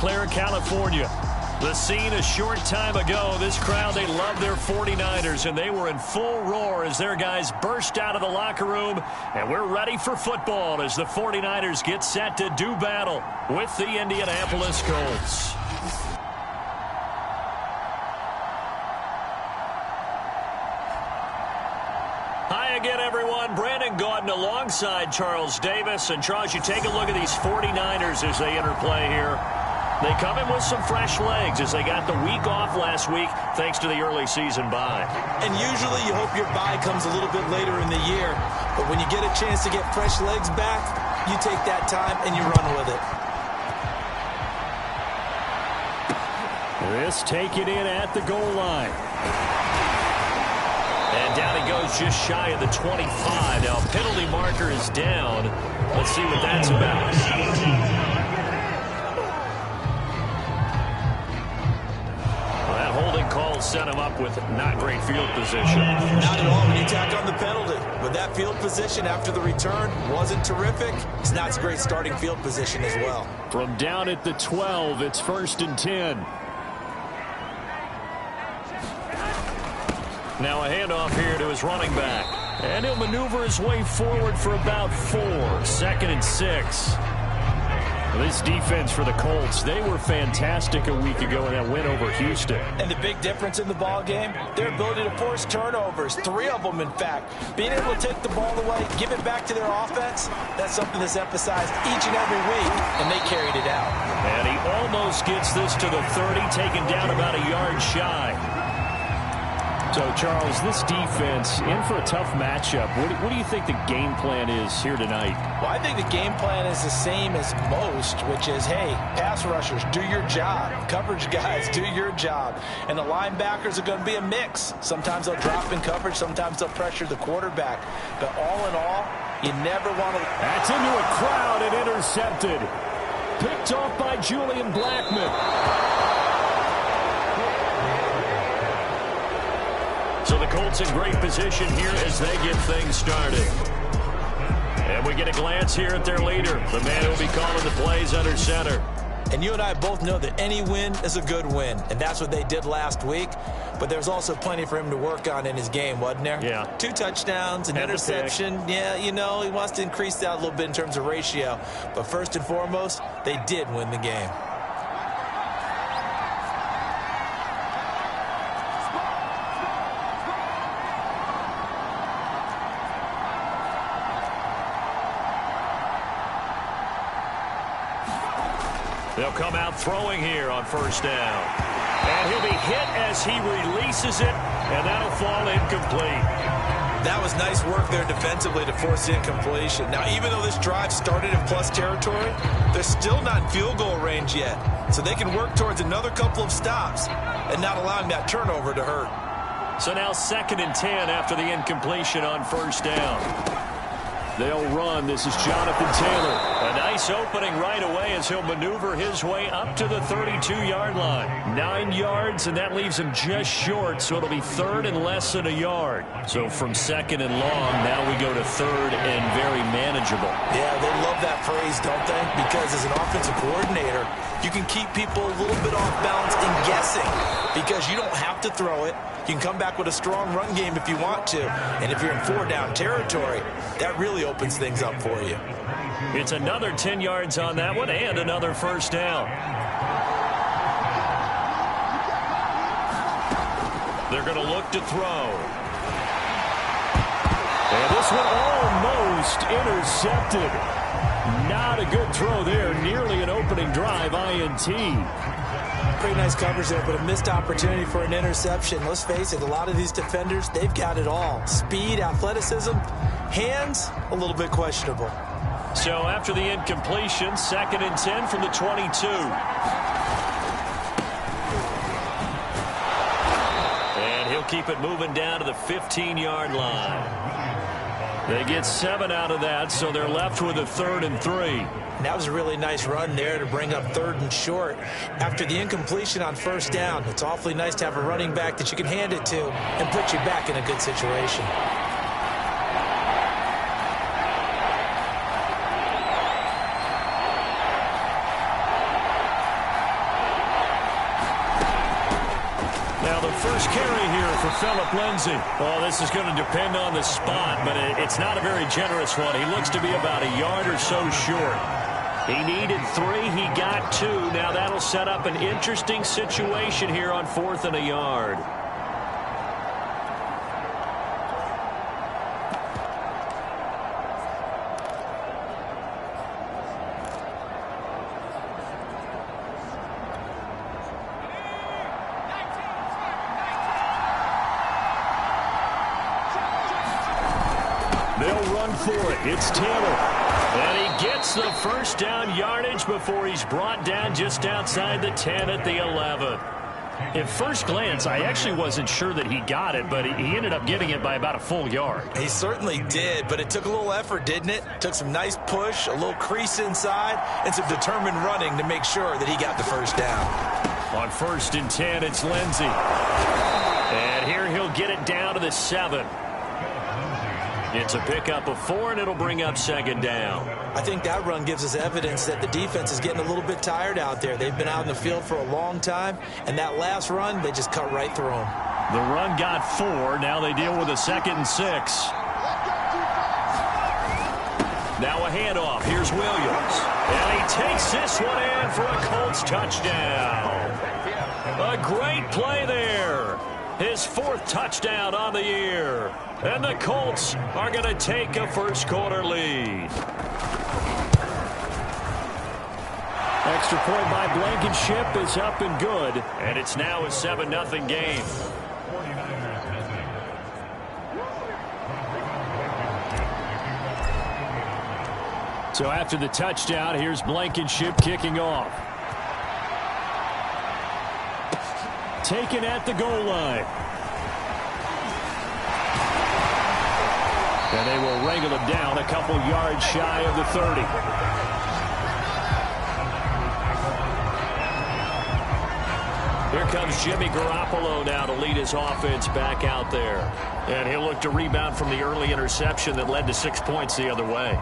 Claire, California. The scene a short time ago. This crowd, they love their 49ers, and they were in full roar as their guys burst out of the locker room. And we're ready for football as the 49ers get set to do battle with the Indianapolis Colts. Hi again, everyone. Brandon Gaudin alongside Charles Davis. And Charles, you take a look at these 49ers as they interplay here. They come in with some fresh legs as they got the week off last week thanks to the early season bye. And usually you hope your bye comes a little bit later in the year. But when you get a chance to get fresh legs back, you take that time and you run with it. This taken in at the goal line. And down he goes just shy of the 25. Now penalty marker is down. Let's see what that's about. Call set him up with not great field position. Not at all when you tack on the penalty. But that field position after the return wasn't terrific. It's not a great starting field position as well. From down at the 12, it's 1st and 10. Now a handoff here to his running back. And he'll maneuver his way forward for about 4. 2nd and 6. This defense for the Colts, they were fantastic a week ago in that win over Houston. And the big difference in the ball game, their ability to force turnovers, 3 of them in fact. Being able to take the ball away, give it back to their offense, that's something that's emphasized each and every week, and they carried it out. And he almost gets this to the 30, taken down about a yard shy. So, Charles, this defense in for a tough matchup. What do you think the game plan is here tonight? Well, I think the game plan is the same as most, which is, hey, pass rushers, do your job. Coverage guys, do your job. And the linebackers are going to be a mix. Sometimes they'll drop in coverage. Sometimes they'll pressure the quarterback. But all in all, you never want to... That's into a crowd and intercepted. Picked off by Julian Blackman. So the Colts in great position here as they get things started. And we get a glance here at their leader, the man who will be calling the plays under center. And you and I both know that any win is a good win, and that's what they did last week. But there's also plenty for him to work on in his game, wasn't there? Yeah. 2 touchdowns, an interception. Yeah, you know, he wants to increase that a little bit in terms of ratio. But first and foremost, they did win the game. They'll come out throwing here on 1st down. And he'll be hit as he releases it, and that'll fall incomplete. That was nice work there defensively to force incompletion. Now, even though this drive started in plus territory, they're still not in field goal range yet. So they can work towards another couple of stops and not allowing that turnover to hurt. So now 2nd and 10 after the incompletion on 1st down. They'll run. This is Jonathan Taylor. A nice opening right away as he'll maneuver his way up to the 32-yard line. 9 yards, and that leaves him just short, so it'll be 3rd and less than a yard. So from 2nd and long, now we go to 3rd and very manageable. Yeah, they love that phrase, don't they? Because as an offensive coordinator, you can keep people a little bit off balance and guessing because you don't have to throw it. You can come back with a strong run game if you want to. And if you're in 4-down territory, that really opens things up for you. It's another 10 yards on that one and another 1st down. They're going to look to throw. And this one almost intercepted. Not a good throw there. Nearly an opening drive, INT. Pretty nice coverage there, but a missed opportunity for an interception. Let's face it, a lot of these defenders, they've got it all. Speed, athleticism, hands, a little bit questionable. So after the incompletion, 2nd and 10 from the 22. And he'll keep it moving down to the 15-yard line. They get 7 out of that, so they're left with a 3rd and 3. That was a really nice run there to bring up 3rd and short. After the incompletion on 1st down, it's awfully nice to have a running back that you can hand it to and put you back in a good situation. the first carry here for Phillip Lindsay. Well, this is going to depend on the spot, but it's not a very generous one. He looks to be about a yard or so short. He needed 3. He got 2. Now that'll set up an interesting situation here on 4th and a yard. They'll run for it. It's Taylor. And he gets the first down yardage before he's brought down just outside the 10 at the 11. At first glance, I actually wasn't sure that he got it, but he ended up getting it by about a full yard. He certainly did, but it took a little effort, didn't it? Took some nice push, a little crease inside, and some determined running to make sure that he got the first down. On 1st and 10, it's Lindsay. And here he'll get it down to the 7. It's a pickup of 4, and it'll bring up 2nd down. I think that run gives us evidence that the defense is getting a little bit tired out there. They've been out in the field for a long time, and that last run, they just cut right through them. The run got 4. Now they deal with a 2nd and 6. Now a handoff. Here's Williams. And he takes this one in for a Colts touchdown. A great play there. His 4th touchdown on the year. And the Colts are going to take a first-quarter lead. Extra point by Blankenship is up and good. And it's now a 7-0 game. So after the touchdown, here's Blankenship kicking off. Taken at the goal line. And they will wrangle him down a couple yards shy of the 30. Here comes Jimmy Garoppolo now to lead his offense back out there. And he'll look to rebound from the early interception that led to 6 points the other way.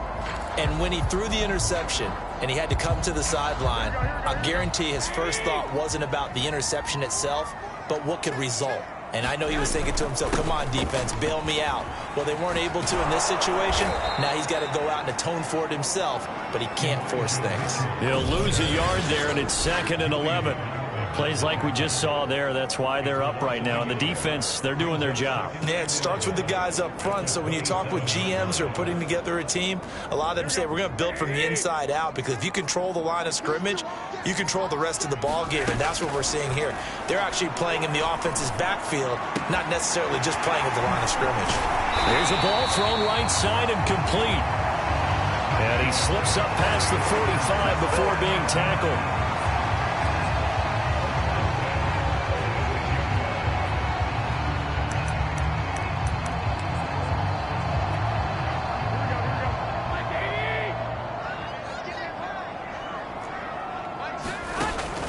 And when he threw the interception and he had to come to the sideline, I guarantee his first thought wasn't about the interception itself, but what could result. And I know he was thinking to himself, come on, defense, bail me out. Well, they weren't able to in this situation. Now he's got to go out and atone for it himself, but he can't force things. He'll lose a yard there, and it's 2nd and 11. Plays like we just saw there. That's why they're up right now. And the defense, they're doing their job. Yeah, it starts with the guys up front. So when you talk with GMs who are putting together a team, a lot of them say we're going to build from the inside out, because if you control the line of scrimmage, you control the rest of the ball game, and that's what we're seeing here. They're actually playing in the offense's backfield, not necessarily just playing at the line of scrimmage. Here's a ball thrown right side and complete. And he slips up past the 45 before being tackled.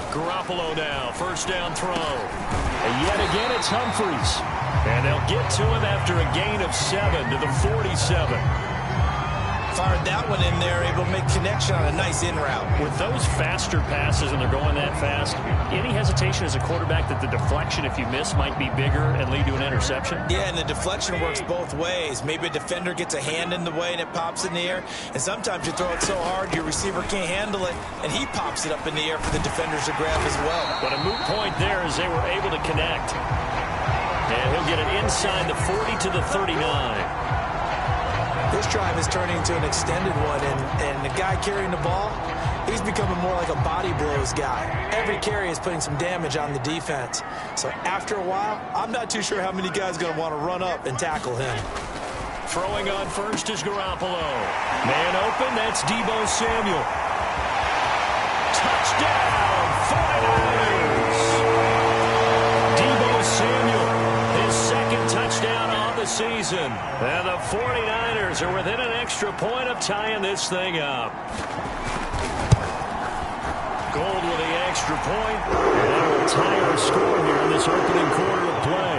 Garoppolo now, first down throw. And yet again, it's Humphries. And they'll get to him after a gain of 7 to the 47. Fired that one in there, able to make connection on a nice in route. With those faster passes and they're going that fast, any hesitation as a quarterback that the deflection, if you miss, might be bigger and lead to an interception? Yeah, and the deflection works both ways. Maybe a defender gets a hand in the way and it pops in the air. And sometimes you throw it so hard your receiver can't handle it, and he pops it up in the air for the defenders to grab as well. But a moot point there as they were able to connect. And he'll get it inside the 40 to the 39. This drive is turning into an extended one, and the guy carrying the ball, he's becoming more like a body blows guy. Every carry is putting some damage on the defense. So after a while, I'm not too sure how many guys are going to want to run up and tackle him. Throwing on first is Garoppolo. Man open, that's Deebo Samuel. Touchdown, 49ers! Deebo Samuel, his second touchdown on the season. And the 49ers are within an extra point of tying this thing up. Gold with the extra point. And that will tie our score here in this opening quarter of play.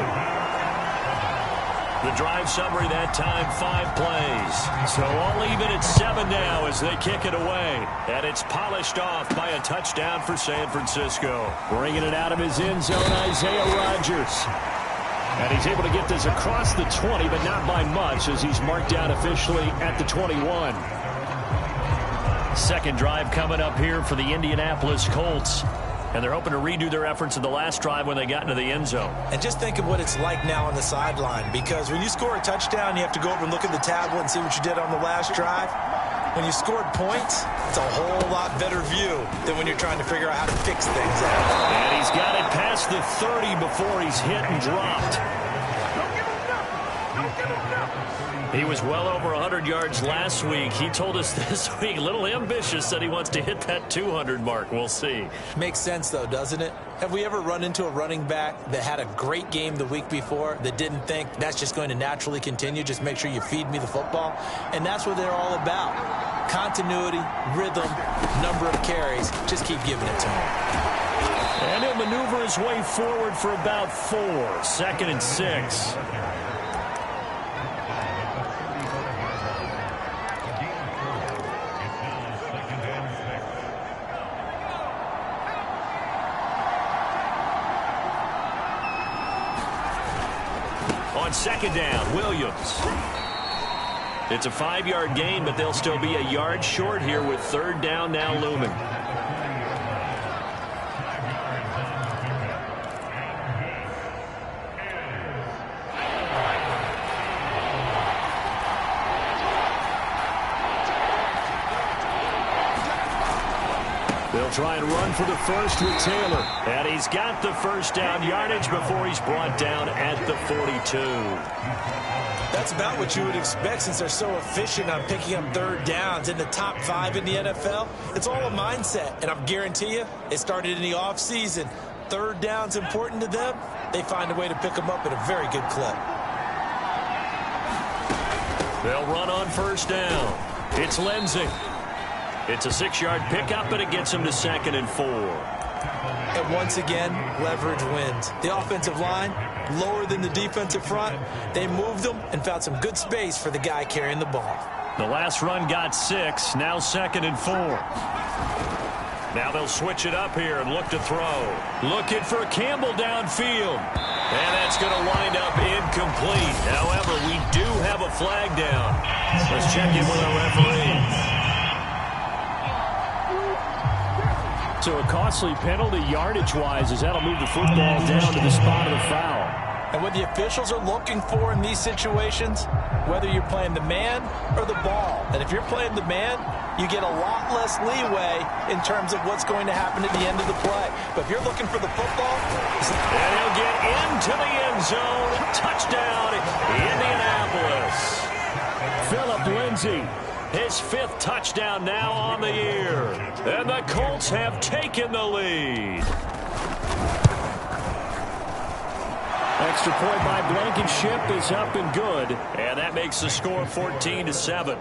The drive summary that time, 5 plays. So all even at 7 now as they kick it away. And it's polished off by a touchdown for San Francisco. Bringing it out of his end zone, Isaiah Rodgers. And he's able to get this across the 20, but not by much as he's marked down officially at the 21. Second drive coming up here for the Indianapolis Colts. And they're hoping to redo their efforts in the last drive when they got into the end zone. And just think of what it's like now on the sideline, because when you score a touchdown, you have to go over and look at the tablet and see what you did on the last drive. When you scored points, it's a whole lot better view than when you're trying to figure out how to fix things out. And he's got it past the 30 before he's hit and dropped. He was well over 100 yards last week. He told us this week, a little ambitious, that he wants to hit that 200 mark. We'll see. Makes sense, though, doesn't it? Have we ever run into a running back that had a great game the week before that didn't think that's just going to naturally continue? Just make sure you feed me the football. And that's what they're all about. Continuity, rhythm, number of carries. Just keep giving it to him. And he'll maneuver his way forward for about 4. 2nd and 6. On 2nd down, Williams. It's a 5-yard gain, but they'll still be a yard short here with 3rd down now looming. They'll try and run for the first with Taylor. And he's got the first down yardage before he's brought down at the 42. That's about what you would expect since they're so efficient on picking up 3rd downs in the top 5 in the NFL. It's all a mindset, and I guarantee you it started in the offseason. 3rd down's important to them. They find a way to pick them up at a very good clip. They'll run on 1st down. It's Lindsey. It's a 6-yard pickup, and it gets him to 2nd and 4. And once again, leverage wins. The offensive line, lower than the defensive front. They moved them and found some good space for the guy carrying the ball. The last run got 6, now 2nd and 4. Now they'll switch it up here and look to throw. Looking for Campbell downfield. And that's going to wind up incomplete. However, we do have a flag down. Let's check in with our referee. So a costly penalty yardage-wise as that'll move the football down to the spot of the foul. And what the officials are looking for in these situations, whether you're playing the man or the ball, and if you're playing the man, you get a lot less leeway in terms of what's going to happen at the end of the play. But if you're looking for the football, and he'll get into the end zone. Touchdown, Indianapolis. Phillip Lindsay. His 5th touchdown now on the year. And the Colts have taken the lead. Extra point by Blankenship is up and good. And that makes the score 14-7.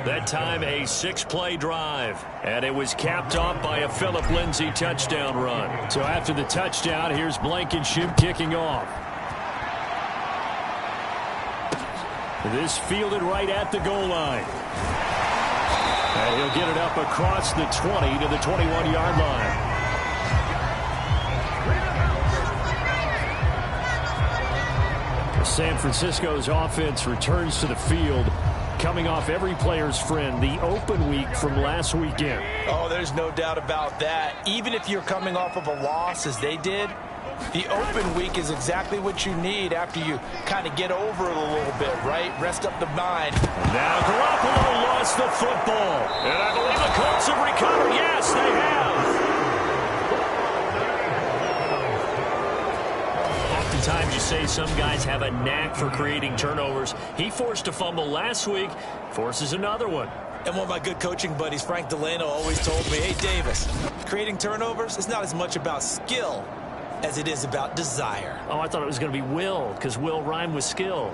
That time a 6-play drive. And it was capped off by a Phillip Lindsay touchdown run. So after the touchdown, here's Blankenship kicking off. This fielded right at the goal line. And he'll get it up across the 20 to the 21-yard line. San Francisco's offense returns to the field, coming off every player's friend, the open week from last weekend. Oh, there's no doubt about that. Even if you're coming off of a loss as they did, the open week is exactly what you need after you kind of get over it a little bit, right? Rest up the mind. Now Garoppolo lost the football. And I believe the Colts have recovered. Yes, they have. Oftentimes you say some guys have a knack for creating turnovers. He forced a fumble last week, forces another one. And one of my good coaching buddies, Frank Delano, always told me, hey, Davis, creating turnovers is not as much about skill as it is about desire. Oh, I thought it was going to be will, because will rhyme with skill.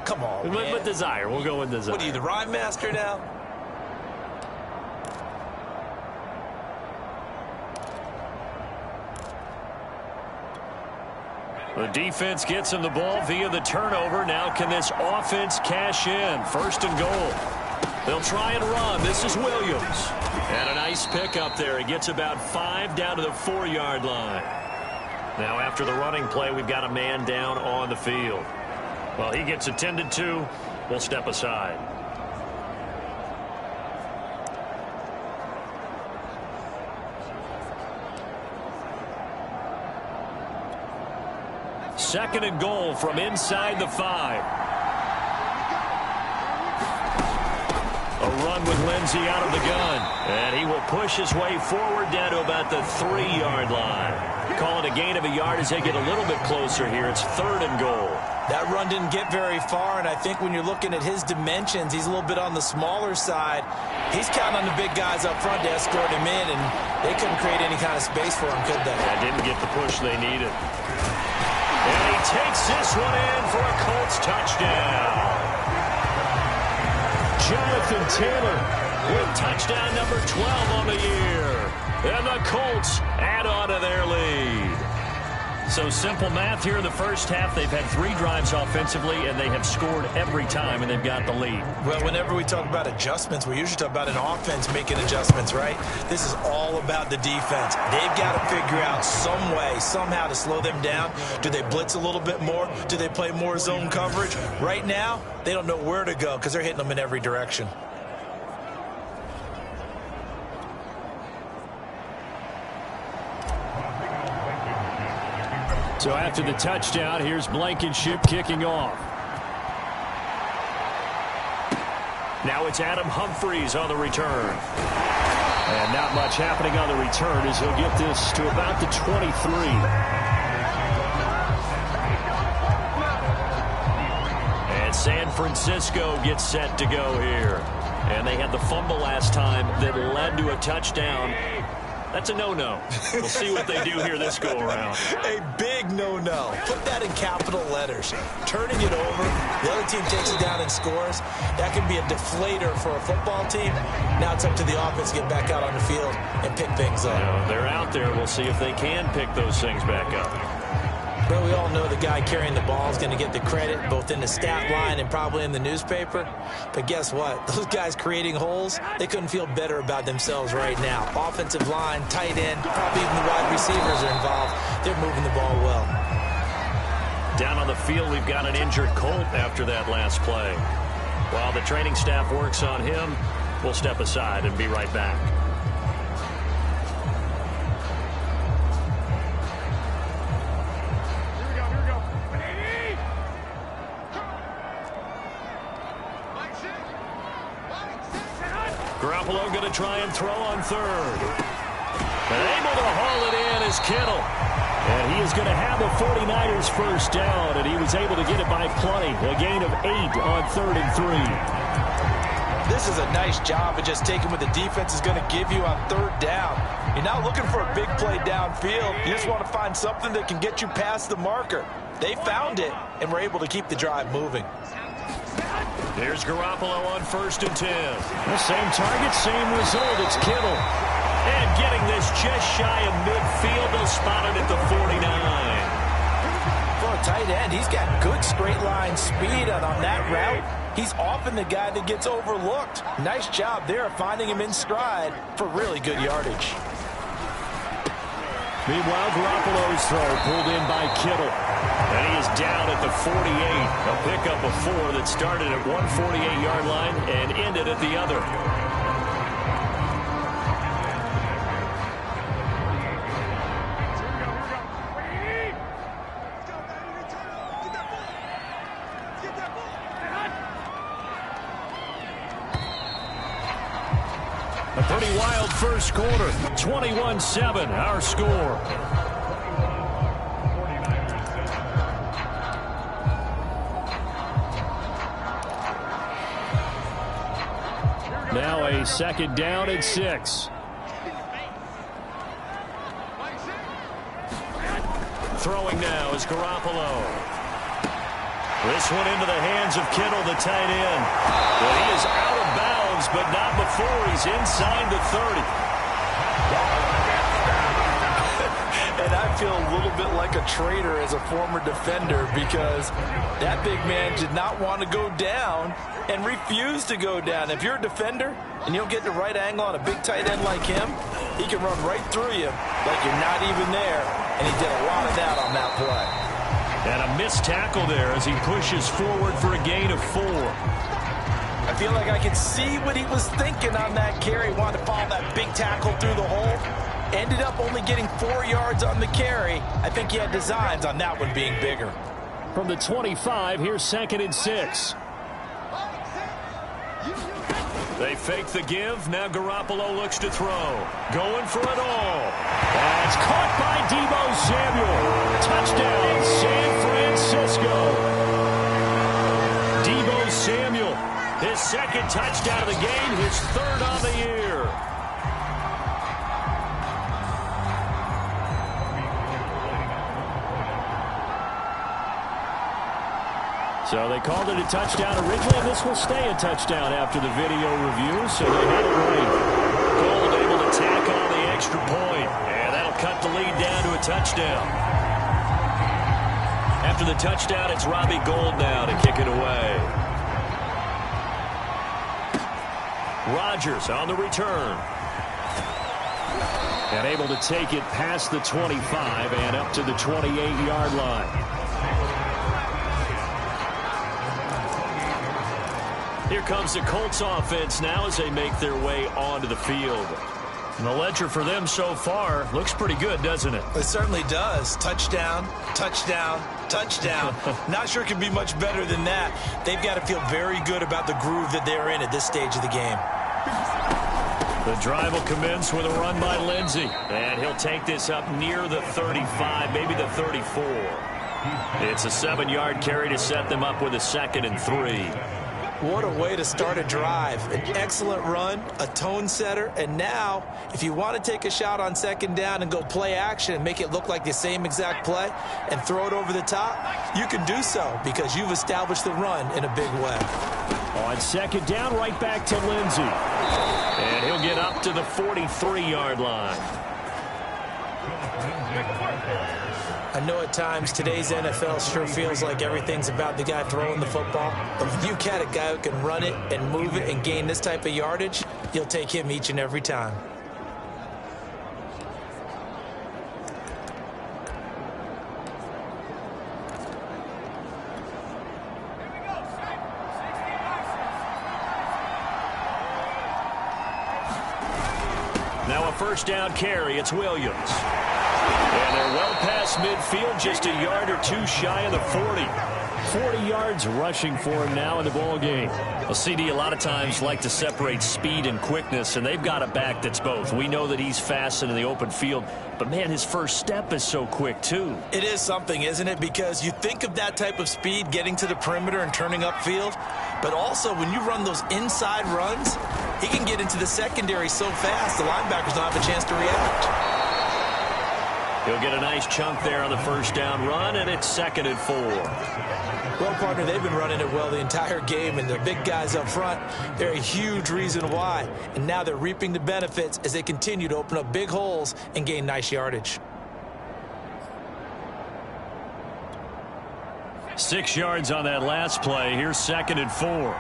Come on, man. But desire. We'll go with desire. What are you, the rhyme master now? The defense gets him the ball via the turnover. Now can this offense cash in? First and goal. They'll try and run. This is Williams. And a nice pick up there. He gets about 5 down to the 4-yard line. Now after the running play, we've got a man down on the field. Well, he gets attended to. We'll step aside. Second and goal from inside the 5. A run with Lindsey out of the gun. And he will push his way forward down to about the 3-yard line. Call it a gain of a yard as they get a little bit closer here. It's third and goal. That run didn't get very far, and I think when you're looking at his dimensions, he's a little bit on the smaller side. He's counting on the big guys up front to escort him in, and they couldn't create any kind of space for him, could they? That didn't get the push they needed. And he takes this one in for a Colts touchdown. Jonathan Taylor with touchdown number 12 on the year. And the Colts add on to their lead. So simple math here in the first half. They've had 3 drives offensively, and they have scored every time, and they've got the lead. Well, whenever we talk about adjustments, we usually talk about an offense making adjustments, right? This is all about the defense. They've got to figure out some way, somehow to slow them down. Do they blitz a little bit more? Do they play more zone coverage? Right now, they don't know where to go because they're hitting them in every direction. So after the touchdown, here's Blankenship kicking off. Now it's Adam Humphries on the return. And not much happening on the return as he'll get this to about the 23. And San Francisco gets set to go here. And they had the fumble last time that led to a touchdown. That's a no-no. We'll see what they do here this go-around. A big no-no. Put that in capital letters. Turning it over, the other team takes it down and scores. That can be a deflator for a football team. Now it's up to the offense to get back out on the field and pick things up. They're out there. We'll see if they can pick those things back up. Well, we all know the guy carrying the ball is going to get the credit, both in the stat line and probably in the newspaper. But guess what? Those guys creating holes, they couldn't feel better about themselves right now. Offensive line, tight end, probably even the wide receivers are involved. They're moving the ball well. Down on the field, we've got an injured Colt after that last play. While the training staff works on him, we'll step aside and be right back. Garoppolo going to try and throw on third. And able to haul it in is Kittle. And he is going to have the 49ers first down, and he was able to get it by plenty. A gain of 8 on 3rd and 3. This is a nice job of just taking what the defense is going to give you on 3rd down. You're not looking for a big play downfield. You just want to find something that can get you past the marker. They found it and were able to keep the drive moving. Here's Garoppolo on 1st and 10. The same target, same result. It's Kittle. And getting this just shy of midfield. They'll spot it at the 49. For a tight end, he's got good straight line speed, and on that route, he's often the guy that gets overlooked. Nice job there of finding him in stride for really good yardage. Meanwhile, Garoppolo's throw pulled in by Kittle. And he is down at the 48. A pickup of 4 that started at one 48-yard line and ended at the other. A pretty wild first quarter. 21-7, our score. Now a 2nd down and 6. Throwing now is Garoppolo. This one into the hands of Kittle, the tight end. Well, he is out of bounds, but not before he's inside the 30. And I've feel a little bit like a traitor as a former defender because that big man did not want to go down and refused to go down. If you're a defender and you don't get the right angle on a big tight end like him, he can run right through you like you're not even there, and he did a lot of that on that play. And a missed tackle there as he pushes forward for a gain of 4. I feel like I could see what he was thinking on that carry. Wanted to follow that big tackle through the hole. Ended up only getting 4 yards on the carry. I think he had designs on that one being bigger. From the 25, here's 2nd and 6. They fake the give. Now Garoppolo looks to throw. Going for it all. That's caught by Deebo Samuel. Touchdown, San Francisco. Deebo Samuel, his 2nd touchdown of the game, his 3rd on the year. So they called it a touchdown originally, and this will stay a touchdown after the video review, so they had it right. Gold able to tack on the extra point, and that'll cut the lead down to a touchdown. After the touchdown, it's Robbie Gould now to kick it away. Rodgers on the return. And able to take it past the 25 and up to the 28-yard line. Here comes the Colts offense now as they make their way onto the field. And the ledger for them so far looks pretty good, doesn't it? It certainly does. Touchdown, touchdown, touchdown. Not sure it can be much better than that. They've got to feel very good about the groove that they're in at this stage of the game. The drive will commence with a run by Lindsey. And he'll take this up near the 35, maybe the 34. It's a 7-yard carry to set them up with a 2nd and 3. What a way to start a drive. An excellent run, a tone setter, and now if you want to take a shot on 2nd down and go play action and make it look like the same exact play and throw it over the top, you can do so because you've established the run in a big way. On 2nd down, right back to Lindsey. And he'll get up to the 43-yard line. I know at times today's NFL sure feels like everything's about the guy throwing the football. But when you got a guy who can run it and move it and gain this type of yardage, you'll take him each and every time. Now a 1st down carry. It's Williams. And they're well past midfield, just a yard or 2 shy of the 40. 40 yards rushing for him now in the ball game. Well, CD a lot of times like to separate speed and quickness, and they've got a back that's both. We know that he's fast in the open field, but man, his first step is so quick too. It is something, isn't it? Because you think of that type of speed getting to the perimeter and turning upfield, but also when you run those inside runs, he can get into the secondary so fast the linebackers don't have a chance to react. He'll get a nice chunk there on the 1st down run, and it's 2nd and 4. Well, partner, they've been running it well the entire game, and the big guys up front, they're a huge reason why. And now they're reaping the benefits as they continue to open up big holes and gain nice yardage. 6 yards on that last play. Here's 2nd and 4.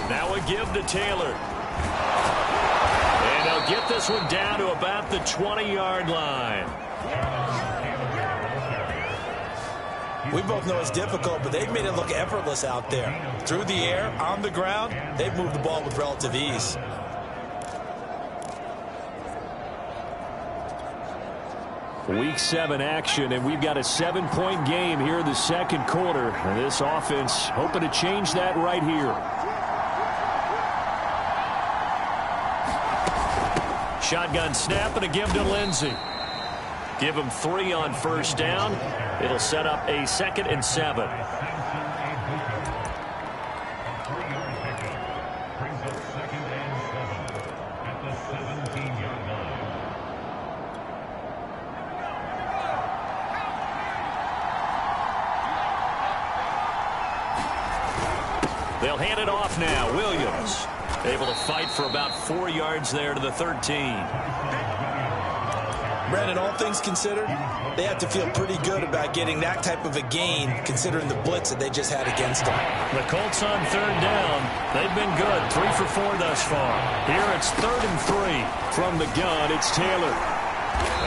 Now a give to Taylor. And they'll get this one down to about the 20-yard line. We both know it's difficult, but they've made it look effortless out there. Through the air, on the ground, they've moved the ball with relative ease. Week 7 action, and we've got a 7-point game here in the 2nd quarter. And this offense hoping to change that right here. Shotgun snap and a give to Lindsey. Give him 3 on 1st down. It'll set up a 2nd and 7. They'll hand it off now. Williams. Able to fight for about 4 yards there to the 13. Brandon, all things considered, they have to feel pretty good about getting that type of a gain considering the blitz that they just had against them. The Colts on 3rd down. They've been good. 3 for 4 thus far. Here it's 3rd and 3. From the gun, it's Taylor.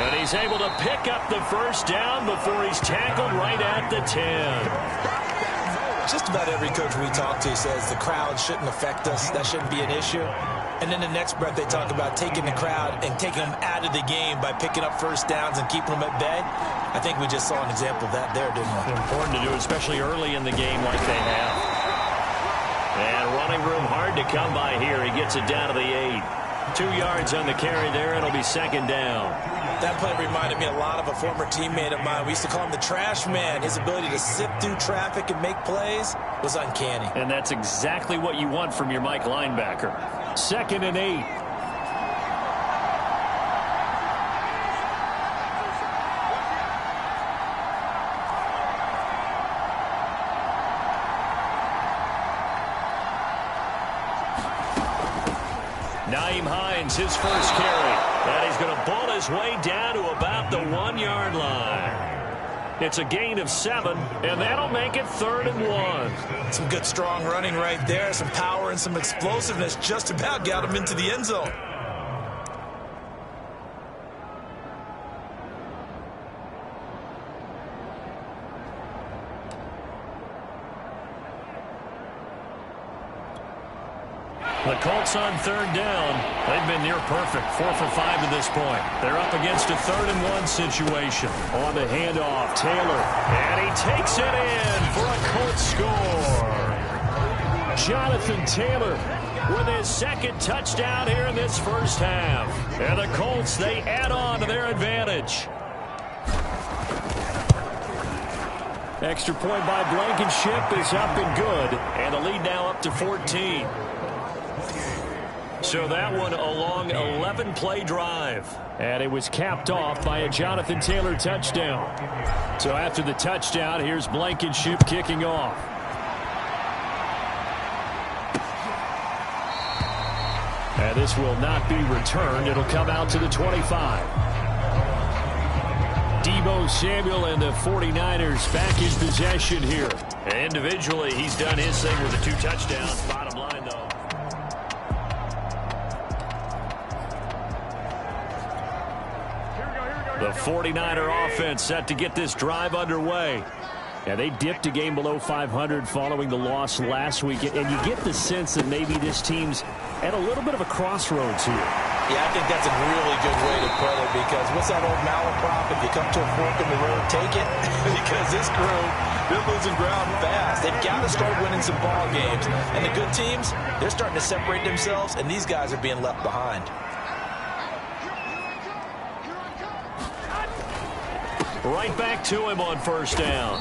And he's able to pick up the first down before he's tackled right at the 10. Just about every coach we talk to says the crowd shouldn't affect us. That shouldn't be an issue. And then the next breath they talk about taking the crowd and taking them out of the game by picking up first downs and keeping them at bay. I think we just saw an example of that there, didn't we? Important to do, especially early in the game like they have. And running room hard to come by here. He gets it down to the 8. 2 yards on the carry there. It'll be 2nd down. That play reminded me a lot of a former teammate of mine. We used to call him the trash man. His ability to sift through traffic and make plays was uncanny. And that's exactly what you want from your Mike linebacker. 2nd and 8. Nyheim Hines, his first carry. And he's going to ball his way down to about the 1-yard line. It's a gain of 7, and that'll make it 3rd and 1. Some good strong running right there. Some power and some explosiveness just about got him into the end zone. The Colts on 3rd down. They've been near perfect. 4 for 5 to this point. They're up against a 3rd and 1 situation. On the handoff, Taylor. And he takes it in for a Colts score. Jonathan Taylor with his 2nd touchdown here in this first half. And the Colts, they add on to their advantage. Extra point by Blankenship is up and good. And the lead now up to 14. So that one a long 11-play drive. And it was capped off by a Jonathan Taylor touchdown. So after the touchdown, here's Blankenship kicking off. And this will not be returned. It'll come out to the 25. Deebo Samuel and the 49ers back in possession here. And individually, he's done his thing with the 2 touchdowns. Bottom line, though. The 49er offense set to get this drive underway. Yeah, they dipped a game below 500 following the loss last week. And you get the sense that maybe this team's at a little bit of a crossroads here. Yeah, I think that's a really good way to put it, because what's that old malaprop? If you come to a fork in the road, take it. Because this crew, they're losing ground fast. They've got to start winning some ball games. And the good teams, they're starting to separate themselves, and these guys are being left behind. Right back to him on 1st down.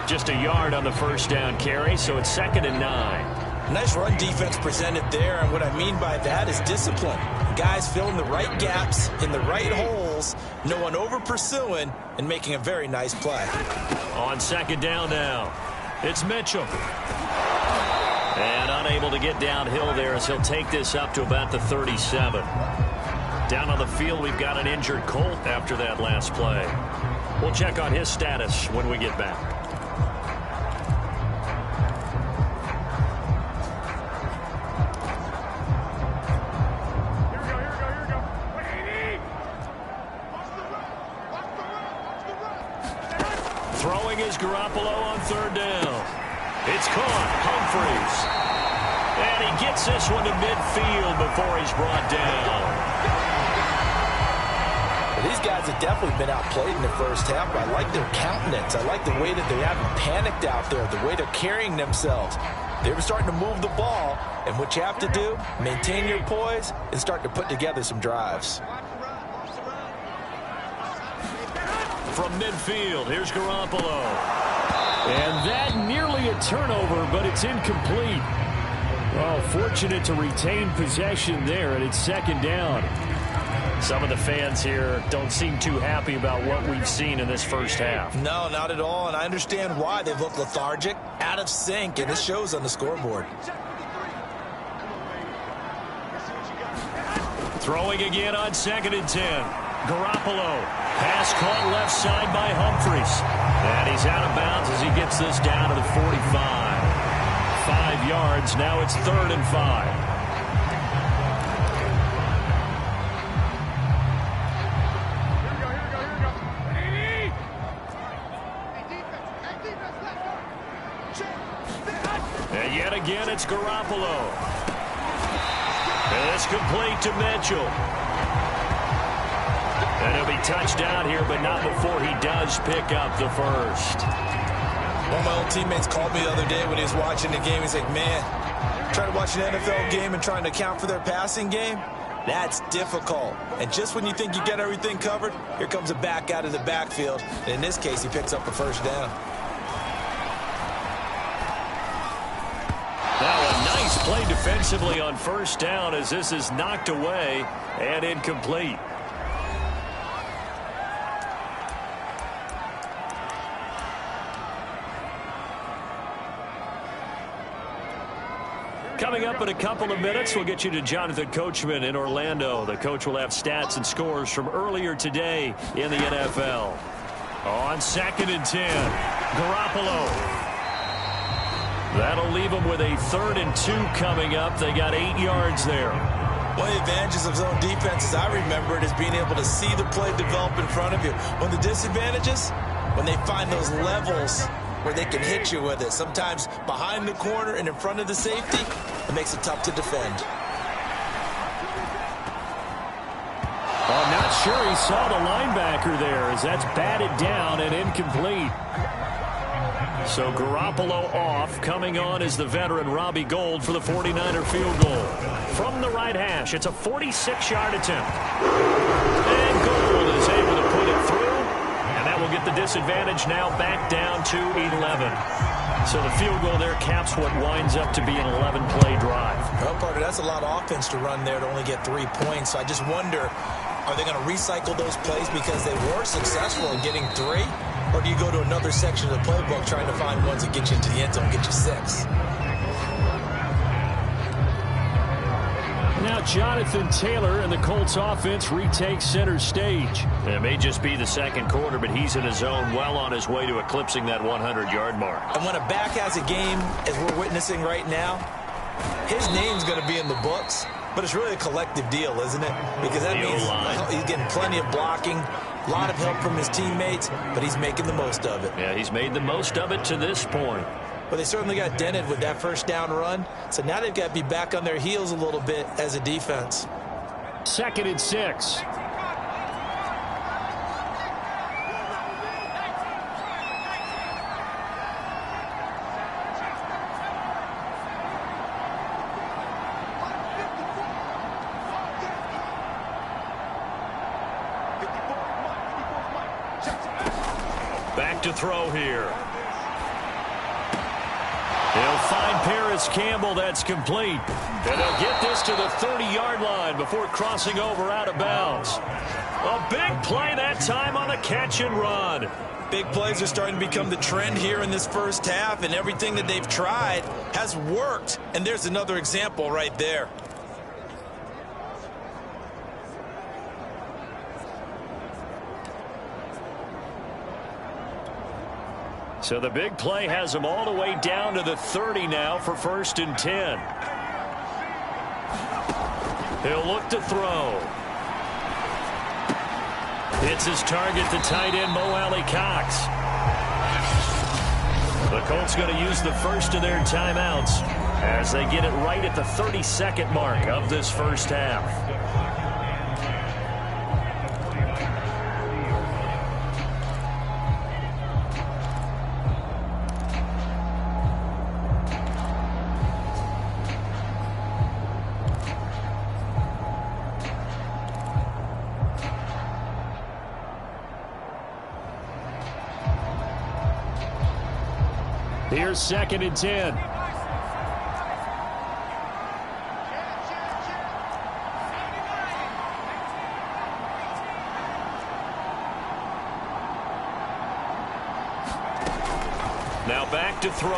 Just a yard on the 1st down carry, so it's 2nd and 9. Nice run defense presented there, and what I mean by that is discipline. Guys filling the right gaps in the right holes, no one over pursuing, and making a very nice play. On 2nd down now, it's Mitchell. And unable to get downhill there as he'll take this up to about the 37. Down on the field, we've got an injured Colt after that last play. We'll check on his status when we get back. Throwing is Garoppolo on 3rd down. It's caught. Humphreys. And he gets this one to midfield before he's brought down. These guys have definitely been outplayed in the first half, but I like their countenance. I like the way that they haven't panicked out there, the way they're carrying themselves. They're starting to move the ball, and what you have to do, maintain your poise and start to put together some drives. From midfield, here's Garoppolo. And that nearly a turnover, but it's incomplete. Well, fortunate to retain possession there, and it's 2nd down. Some of the fans here don't seem too happy about what we've seen in this first half. No, not at all, and I understand why. They look lethargic, out of sync, and it shows on the scoreboard. Throwing again on 2nd and 10. Garoppolo. Pass caught left side by Humphries. And he's out of bounds as he gets this down to the 45. 5 yards. Now it's 3rd and 5. And yet again, it's Garoppolo. And it's complete to Mitchell. And he'll be touched down here, but not before he does pick up the first. One of my old teammates called me the other day when he was watching the game. He's like, man, trying to watch an NFL game and trying to account for their passing game, that's difficult. And just when you think you get everything covered, here comes a back out of the backfield. And in this case, he picks up a first down. Now a nice play defensively on first down as this is knocked away and incomplete. Coming up in a couple of minutes, we'll get you to Jonathan Coachman in Orlando. The coach will have stats and scores from earlier today in the NFL. On 2nd and 10, Garoppolo. That'll leave them with a 3rd and 2 coming up. They got 8 yards there. One of the advantages of zone defense, as I remember it, is being able to see the play develop in front of you. One of the disadvantages, when they find those levels where they can hit you with it. Sometimes behind the corner and in front of the safety, it makes it tough to defend. I'm not sure he saw the linebacker there as that's batted down and incomplete. So Garoppolo off. Coming on is the veteran Robbie Gould for the 49er field goal. From the right hash, it's a 46-yard attempt. And Gould is able to put it through. And that will get the disadvantage now back down to 11. So the field goal there caps what winds up to be an 11-play drive. Well, partner, that's a lot of offense to run there to only get 3 points. So I just wonder, are they going to recycle those plays because they were successful in getting 3? Or do you go to another section of the playbook trying to find ones that get you into the end zone, get you 6? Now Jonathan Taylor and the Colts offense retakes center stage. It may just be the second quarter, but he's in his zone well on his way to eclipsing that 100-yard mark. And when a back has a game, as we're witnessing right now, his name's going to be in the books, but it's really a collective deal, isn't it? Because that means he's getting plenty of blocking, a lot of help from his teammates, but he's making the most of it. Yeah, he's made the most of it to this point. But they certainly got dented with that first down run. So now they've got to be back on their heels a little bit as a defense. 2nd and 6. Back to throw here. He'll find Paris Campbell. That's complete. And they'll get this to the 30-yard line before crossing over out of bounds. A big play that time on the catch and run. Big plays are starting to become the trend here in this first half, and everything that they've tried has worked. And there's another example right there. So the big play has him all the way down to the 30 now for 1st and 10. He'll look to throw. It's his target, the tight end, Mo Alley Cox. The Colts going to use the first of their timeouts as they get it right at the 32nd mark of this first half. Here's 2nd and 10. Now back to throw.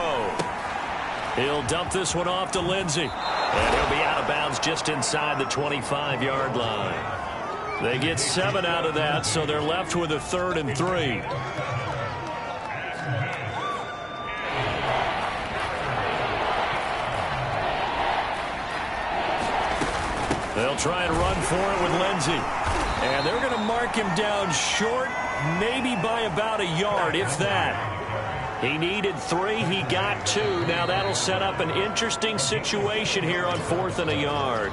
He'll dump this one off to Lindsey. And he'll be out of bounds just inside the 25-yard line. They get 7 out of that, so they're left with a 3rd and 3. They'll try and run for it with Lindsey. And they're going to mark him down short, maybe by about a yard, if that. He needed 3. He got 2. Now that'll set up an interesting situation here on 4th and a yard.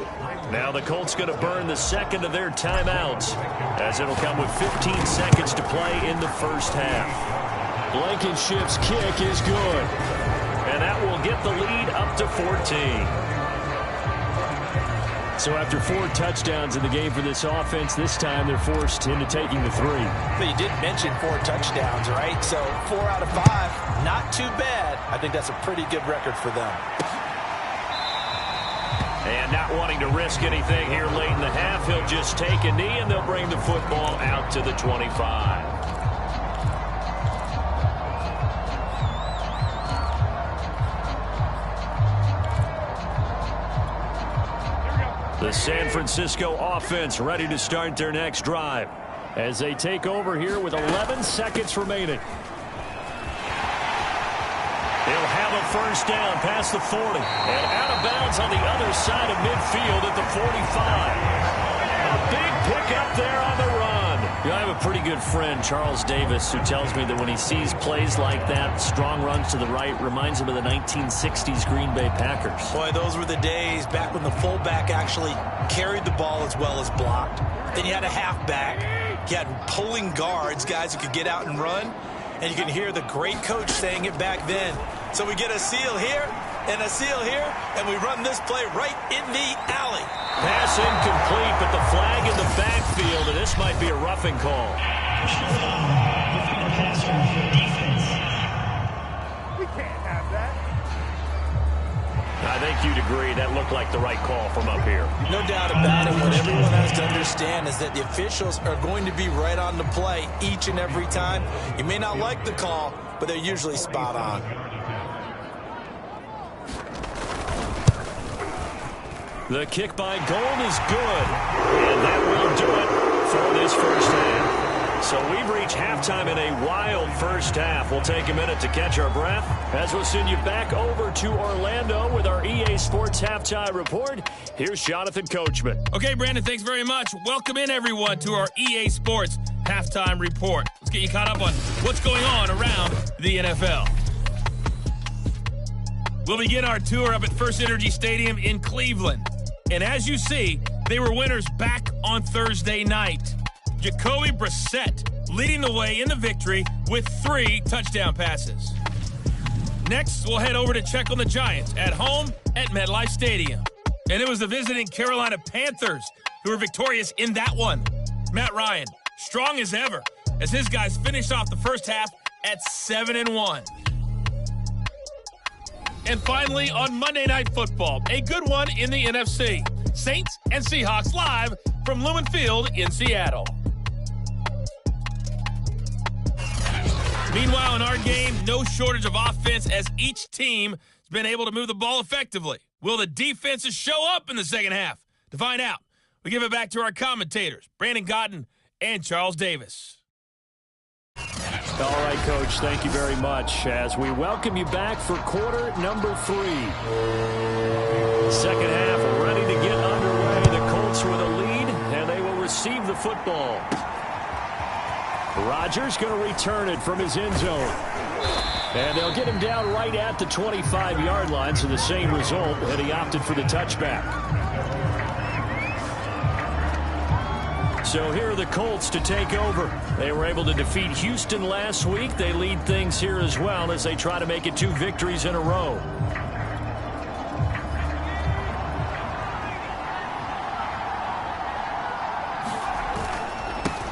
Now the Colts going to burn the second of their timeouts, as it'll come with 15 seconds to play in the first half. Blankenship's kick is good. And that will get the lead up to 14. So after 4 touchdowns in the game for this offense, this time they're forced into taking the 3. But you did mention 4 touchdowns, right? So 4 out of 5, not too bad. I think that's a pretty good record for them. And not wanting to risk anything here late in the half, he'll just take a knee, and they'll bring the football out to the 25. The San Francisco offense ready to start their next drive as they take over here with 11 seconds remaining. He'll have a first down past the 40 and out of bounds on the other side of midfield at the 45. A big pickup there on the run. You know, I have a pretty good friend, Charles Davis, who tells me that when he sees plays like that, strong runs to the right, reminds him of the 1960s Green Bay Packers. Boy, those were the days back when the fullback actually carried the ball as well as blocked. Then you had a halfback. You had pulling guards, guys who could get out and run. And you can hear the great coach saying it back then. So we get a seal here and a seal here, and we run this play right in the alley. Pass incomplete, but the flag in the backfield, and this might be a roughing call. We can't have that. I think you'd agree that looked like the right call from up here. No doubt about it. What everyone has to understand is that the officials are going to be right on the play each and every time. You may not like the call, but they're usually spot on. The kick by Gold is good, and that will do it for this first half. So we've reached halftime in a wild first half. We'll take a minute to catch our breath as we'll send you back over to Orlando with our EA Sports Halftime Report. Here's Jonathan Coachman. Okay, Brandon, thanks very much. Welcome in, everyone, to our EA Sports Halftime Report. Let's get you caught up on what's going on around the NFL. We'll begin our tour up at First Energy Stadium in Cleveland. And as you see, they were winners back on Thursday night. Jacoby Brissett leading the way in the victory with 3 touchdown passes. Next, we'll head over to check on the Giants at home at MetLife Stadium. And it was the visiting Carolina Panthers who were victorious in that one. Matt Ryan, strong as ever, as his guys finished off the first half at 7-1. And finally, on Monday Night Football, a good one in the NFC. Saints and Seahawks live from Lumen Field in Seattle. Meanwhile, in our game, no shortage of offense as each team has been able to move the ball effectively. Will the defenses show up in the second half? To find out, we give it back to our commentators, Brandon Cotton and Charles Davis. All right, Coach, thank you very much as we welcome you back for quarter number 3. Second half ready to get underway. The Colts with a lead, and they will receive the football. Rodgers going to return it from his end zone. And they'll get him down right at the 25-yard line, so the same result, and he opted for the touchback. So here are the Colts to take over. They were able to defeat Houston last week. They lead things here as well as they try to make it 2 victories in a row.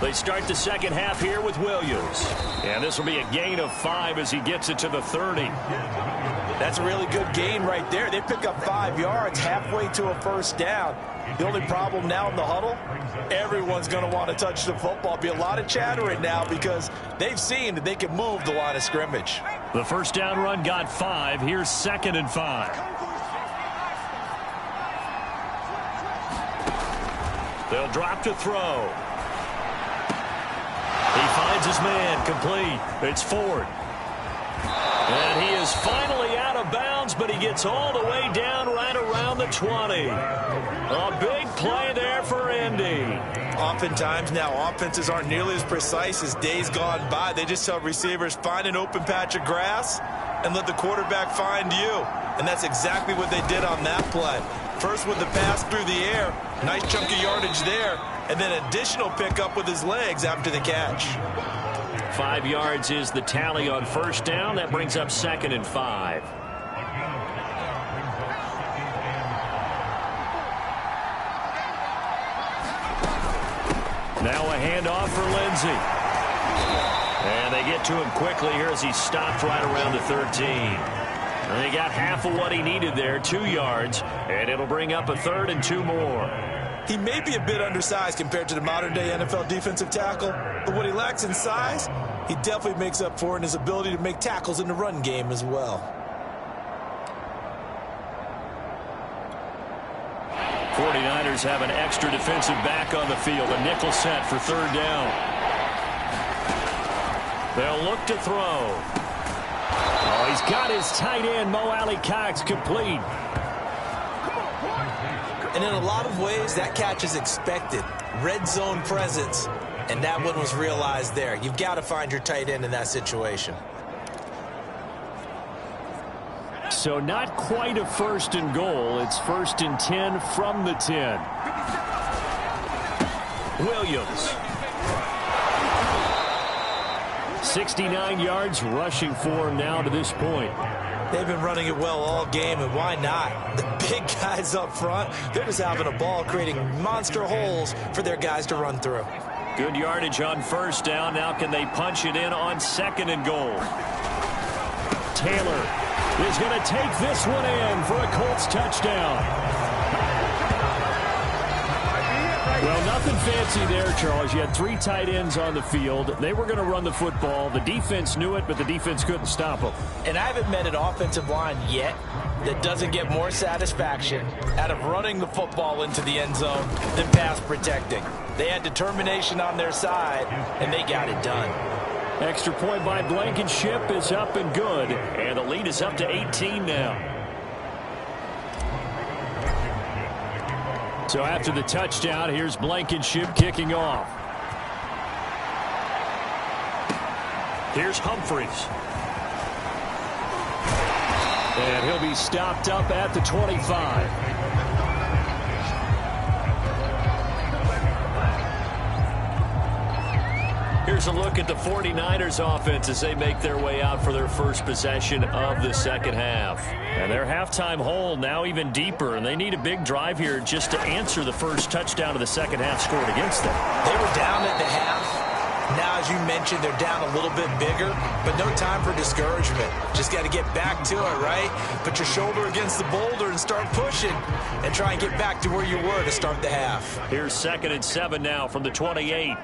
They start the second half here with Williams. And this will be a gain of 5 as he gets it to the 30. That's a really good gain right there. They pick up 5 yards halfway to a first down. The only problem now in the huddle, everyone's going to want to touch the football. Be a lot of chattering now because they've seen that they can move the line of scrimmage. The first down run got 5. Here's 2nd and 5. They'll drop to throw. He finds his man, complete. It's Ford. And he is finally out of bounds, but he gets all the way down right around the 20. A big play there for Indy. Oftentimes now, offenses aren't nearly as precise as days gone by. They just tell receivers, find an open patch of grass and let the quarterback find you. And that's exactly what they did on that play. First with the pass through the air, nice chunk of yardage there, and then additional pickup with his legs after the catch. 5 yards is the tally on first down. That brings up 2nd and 5. Now a handoff for Lindsey. And they get to him quickly here as he stopped right around the 13. And they got half of what he needed there, 2 yards, and it'll bring up a 3rd and 2 more. He may be a bit undersized compared to the modern-day NFL defensive tackle, but what he lacks in size, he definitely makes up for in his ability to make tackles in the run game as well. 49ers have an extra defensive back on the field, a nickel set for 3rd down. They'll look to throw. Oh, he's got his tight end, Mo Alley-Cox, complete. And in a lot of ways, that catch is expected. Red zone presence, and that one was realized there. You've got to find your tight end in that situation. So not quite a 1st and goal. It's 1st and 10 from the 10. Williams. 69 yards rushing for him now to this point. They've been running it well all game, and why not? The big guys up front, they're just having a ball, creating monster holes for their guys to run through. Good yardage on first down. Now can they punch it in on 2nd and goal? Taylor is going to take this one in for a Colts touchdown. Well, nothing fancy there, Charles. You had 3 tight ends on the field. They were going to run the football. The defense knew it, but the defense couldn't stop them. And I haven't met an offensive line yet that doesn't get more satisfaction out of running the football into the end zone than pass protecting. They had determination on their side, and they got it done. Extra point by Blankenship is up and good, and the lead is up to 18 now. So after the touchdown, here's Blankenship kicking off. Here's Humphreys. And he'll be stopped up at the 25. Here's a look at the 49ers offense as they make their way out for their first possession of the second half. And their halftime hole now even deeper, and they need a big drive here just to answer the first touchdown of the second half scored against them. They were down at the half. Now, as you mentioned, they're down a little bit bigger, but no time for discouragement. Just got to get back to it, right? Put your shoulder against the boulder and start pushing and try and get back to where you were to start the half. Here's 2nd and 7 now from the 28.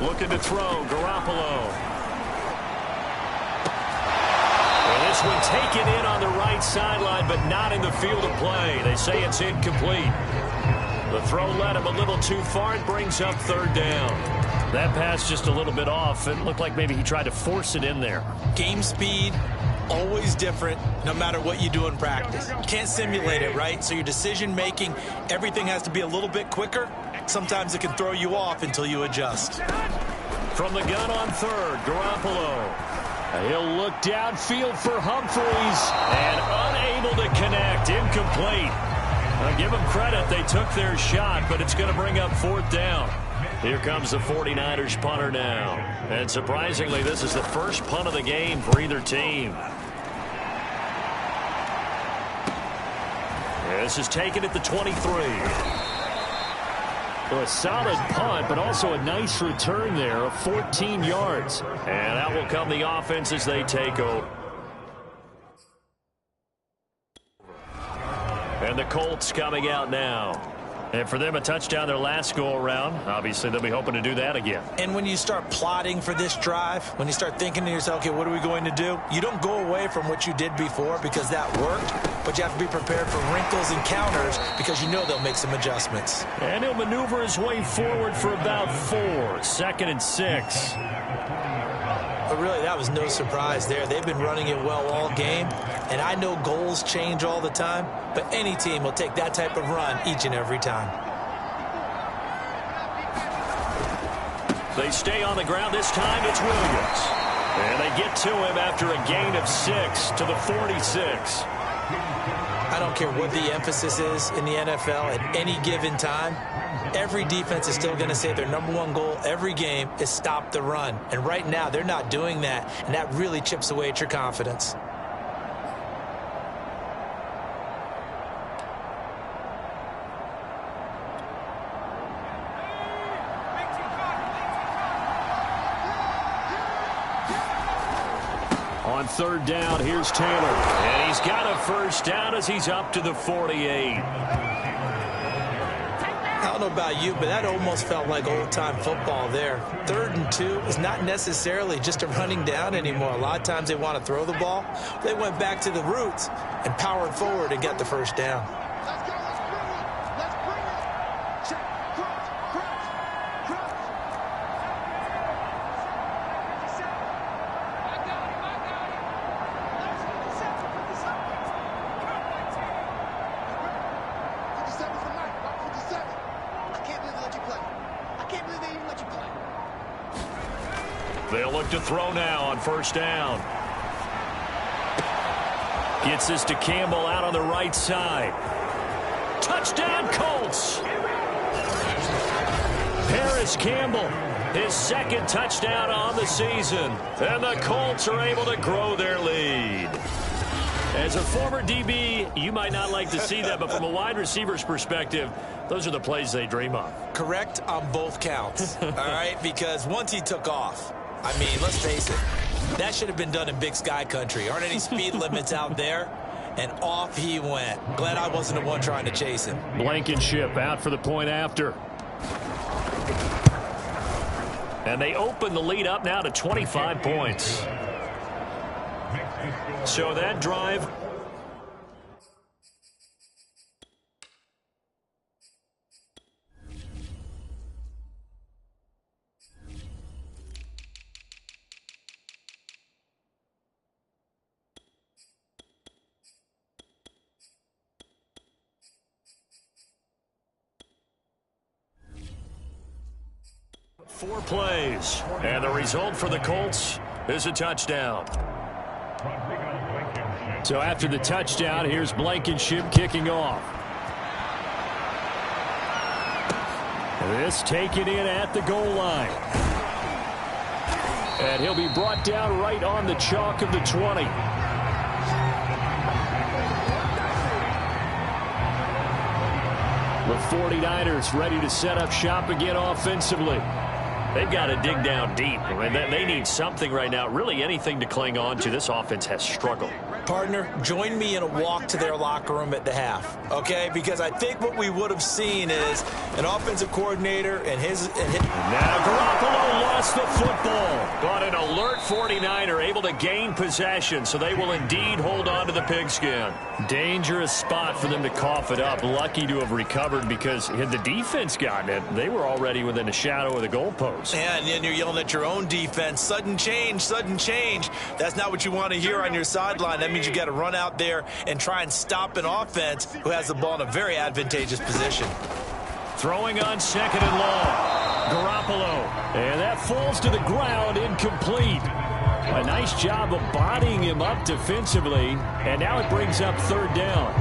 Looking to throw, Garoppolo. And this one taken in on the right sideline, but not in the field of play. They say it's incomplete. The throw led him a little too far. It brings up 3rd down. That pass just a little bit off. It looked like maybe he tried to force it in there. Game speed, always different, no matter what you do in practice. You can't simulate it, right? So your decision-making, everything has to be a little bit quicker. Sometimes it can throw you off until you adjust. From the gun on 3rd, Garoppolo. He'll look downfield for Humphreys and unable to connect. Incomplete. I'll give them credit. They took their shot, but it's going to bring up 4th down. Here comes the 49ers punter now. And surprisingly, this is the first punt of the game for either team. This is taken at the 23. Well, a solid punt, but also a nice return there of 14 yards. And out will come the offense as they take over. And the Colts coming out now. And for them, a touchdown their last go-around. Obviously, they'll be hoping to do that again. And when you start plotting for this drive, when you start thinking to yourself, okay, what are we going to do? You don't go away from what you did before because that worked, but you have to be prepared for wrinkles and counters because you know they'll make some adjustments. And he'll maneuver his way forward for about 4. 2nd and 6. But really, that was no surprise there. They've been running it well all game, and I know goals change all the time, but any team will take that type of run each and every time. They stay on the ground. This time it's Williams. And they get to him after a gain of 6 to the 46. I don't care what the emphasis is in the NFL at any given time. Every defense is still going to say their #1 goal every game is stop the run. And right now, they're not doing that, and that really chips away at your confidence. On 3rd down, here's Taylor. And he's got a first down as he's up to the 48. I don't know about you, but that almost felt like old-time football there. 3rd and 2 is not necessarily just a running down anymore. A lot of times they want to throw the ball. They went back to the roots and powered forward and got the first down. Let's go. Let's bring it. Check. Cross. I got it. 57 for Mike. 57. I can't believe they let you play. I can't believe they even let you play. They'll look to throw now on 1st down. Gets this to Campbell out on the right side. Touchdown, Colts! Paris Campbell, his 2nd touchdown on the season. And the Colts are able to grow their lead. As a former DB, you might not like to see that, but from a wide receiver's perspective, those are the plays they dream of. Correct on both counts, all right? Because once he took off, I mean, let's face it, that should have been done in Big Sky country. Aren't any speed limits out there? And off he went. Glad I wasn't the one trying to chase him. Blankenship out for the point after. And they open the lead up now to 25 points. So that drive... Four plays, and the result for the Colts is a touchdown. So after the touchdown, here's Blankenship kicking off. This taken in at the goal line. And he'll be brought down right on the chalk of the 20. The 49ers ready to set up shop again offensively. They've got to dig down deep. I mean, they need something right now, really anything to cling on to. This offense has struggled. Partner, join me in a walk to their locker room at the half, okay? Because I think what we would have seen is an offensive coordinator and his... Now Garoppolo lost the football, but an alert 49er able to gain possession, so they will indeed hold on to the pigskin. Dangerous spot for them to cough it up. Lucky to have recovered because had the defense gotten it, they were already within a shadow of the goalpost. Yeah, and then you're yelling at your own defense. Sudden change, sudden change. That's not what you want to hear on your sideline. That means you got to run out there and try and stop an offense who has the ball in a very advantageous position. Throwing on 2nd and long. Garoppolo. And that falls to the ground, incomplete. A nice job of bodying him up defensively. And now it brings up 3rd down.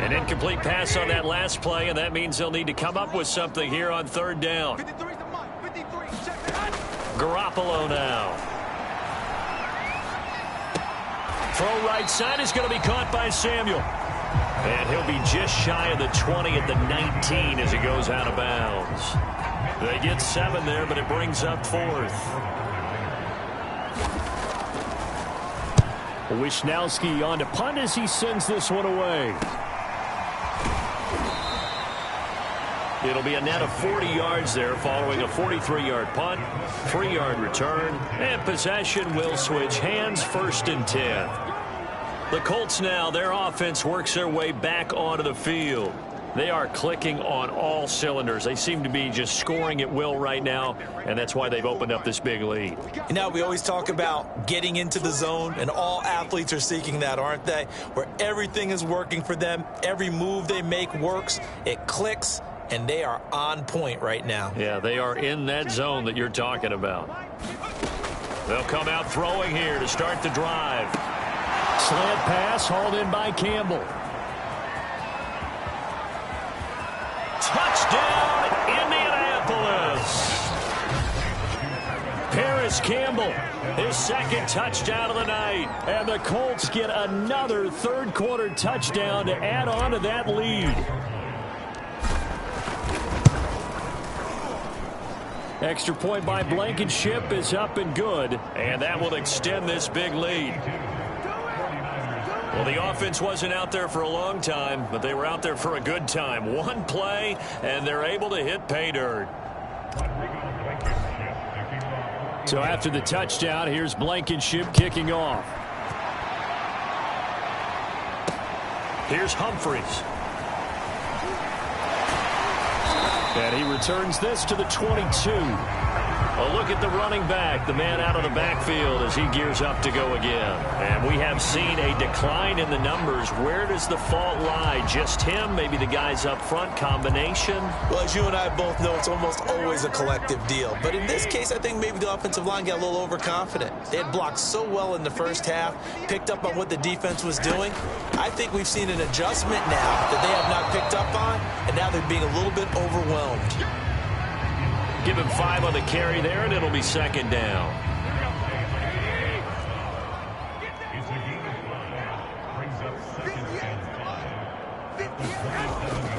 An incomplete pass on that last play, and that means they'll need to come up with something here on 3rd down. 53 to Mike. 53. Check it out. Garoppolo now. Throw right side is going to be caught by Samuel. And he'll be just shy of the 20 at the 19 as he goes out of bounds. They get 7 there, but it brings up 4th. Wisnowski on to punt as he sends this one away. It'll be a net of 40 yards there following a 43-yard punt, 3-yard return, and possession will switch hands, 1st and 10. The Colts now, their offense works their way back onto the field. They are clicking on all cylinders. They seem to be just scoring at will right now, and that's why they've opened up this big lead. You know, we always talk about getting into the zone, and all athletes are seeking that, aren't they? Where everything is working for them, every move they make works, it clicks, and they are on point right now. Yeah, they are in that zone that you're talking about. They'll come out throwing here to start the drive. Slant pass hauled in by Campbell. Touchdown, Indianapolis. Paris Campbell, his 2nd touchdown of the night. And the Colts get another 3rd quarter touchdown to add on to that lead. Extra point by Blankenship is up and good, and that will extend this big lead. Well, the offense wasn't out there for a long time, but they were out there for a good time. One play, and they're able to hit pay dirt. So after the touchdown, here's Blankenship kicking off. Here's Humphries. And he returns this to the 22. A look at the running back, the man out of the backfield as he gears up to go again. And we have seen a decline in the numbers. Where does the fault lie? Just him? Maybe the guys up front? Combination? Well, as you and I both know, it's almost always a collective deal. But in this case, I think maybe the offensive line got a little overconfident. They had blocked so well in the first half, picked up on what the defense was doing. I think we've seen an adjustment now that they have not picked up on, and now they're being a little bit overwhelmed. Give him 5 on the carry there, and it'll be 2nd down.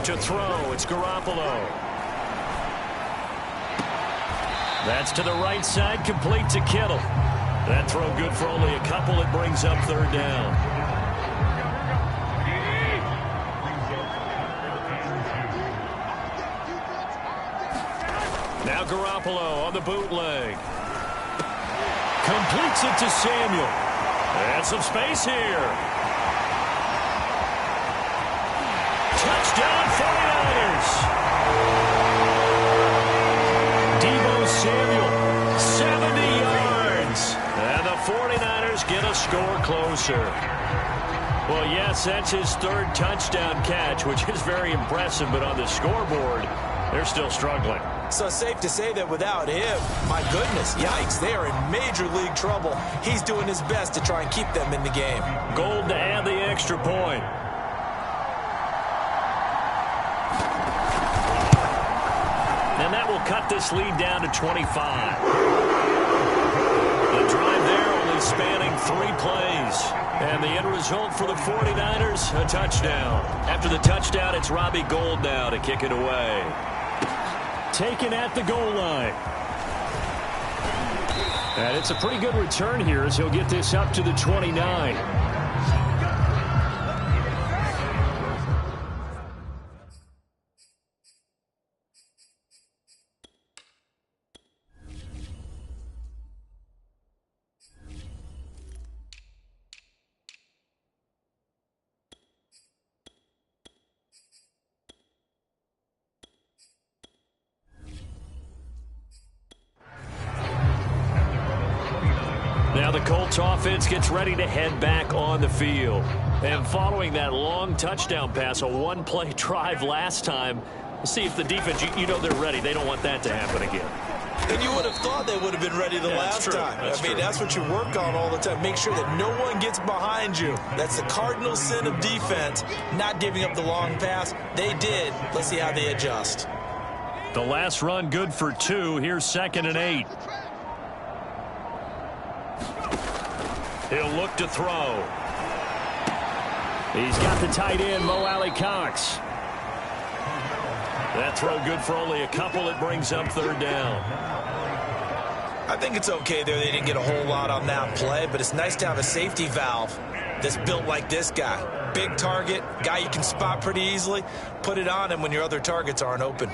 To throw, it's Garoppolo. That's to the right side, complete to Kittle. That throw good for only a couple. It brings up 3rd down. Now Garoppolo on the bootleg. Completes it to Samuel. And some space here. Touchdown 49ers. Deebo Samuel, 70 yards. And the 49ers get a score closer. Well, yes, that's his 3rd touchdown catch, which is very impressive, but on the scoreboard, they're still struggling. So safe to say that without him, my goodness, yikes, they are in major league trouble. He's doing his best to try and keep them in the game. Gold to add the extra point. And that will cut this lead down to 25. The drive there only spanning 3 plays. And the end result for the 49ers, a touchdown. After the touchdown, it's Robbie Gould now to kick it away. Taken at the goal line. And it's a pretty good return here as he'll get this up to the 29. Now the Colts offense gets ready to head back on the field. And following that long touchdown pass, a 1-play drive last time, we'll see if the defense, you know they're ready. They don't want that to happen again. And you would have thought they would have been ready the last time. I mean, that's what you work on all the time. Make sure that no one gets behind you. That's the cardinal sin of defense, not giving up the long pass. They did. Let's see how they adjust. The last run good for 2. Here's 2nd and 8. He'll look to throw. He's got the tight end, Mo Alley Cox. That throw good for only a couple. It brings up third down. I think it's okay there. They didn't get a whole lot on that play, but it's nice to have a safety valve that's built like this guy. Big target, guy you can spot pretty easily. Put it on him when your other targets aren't open.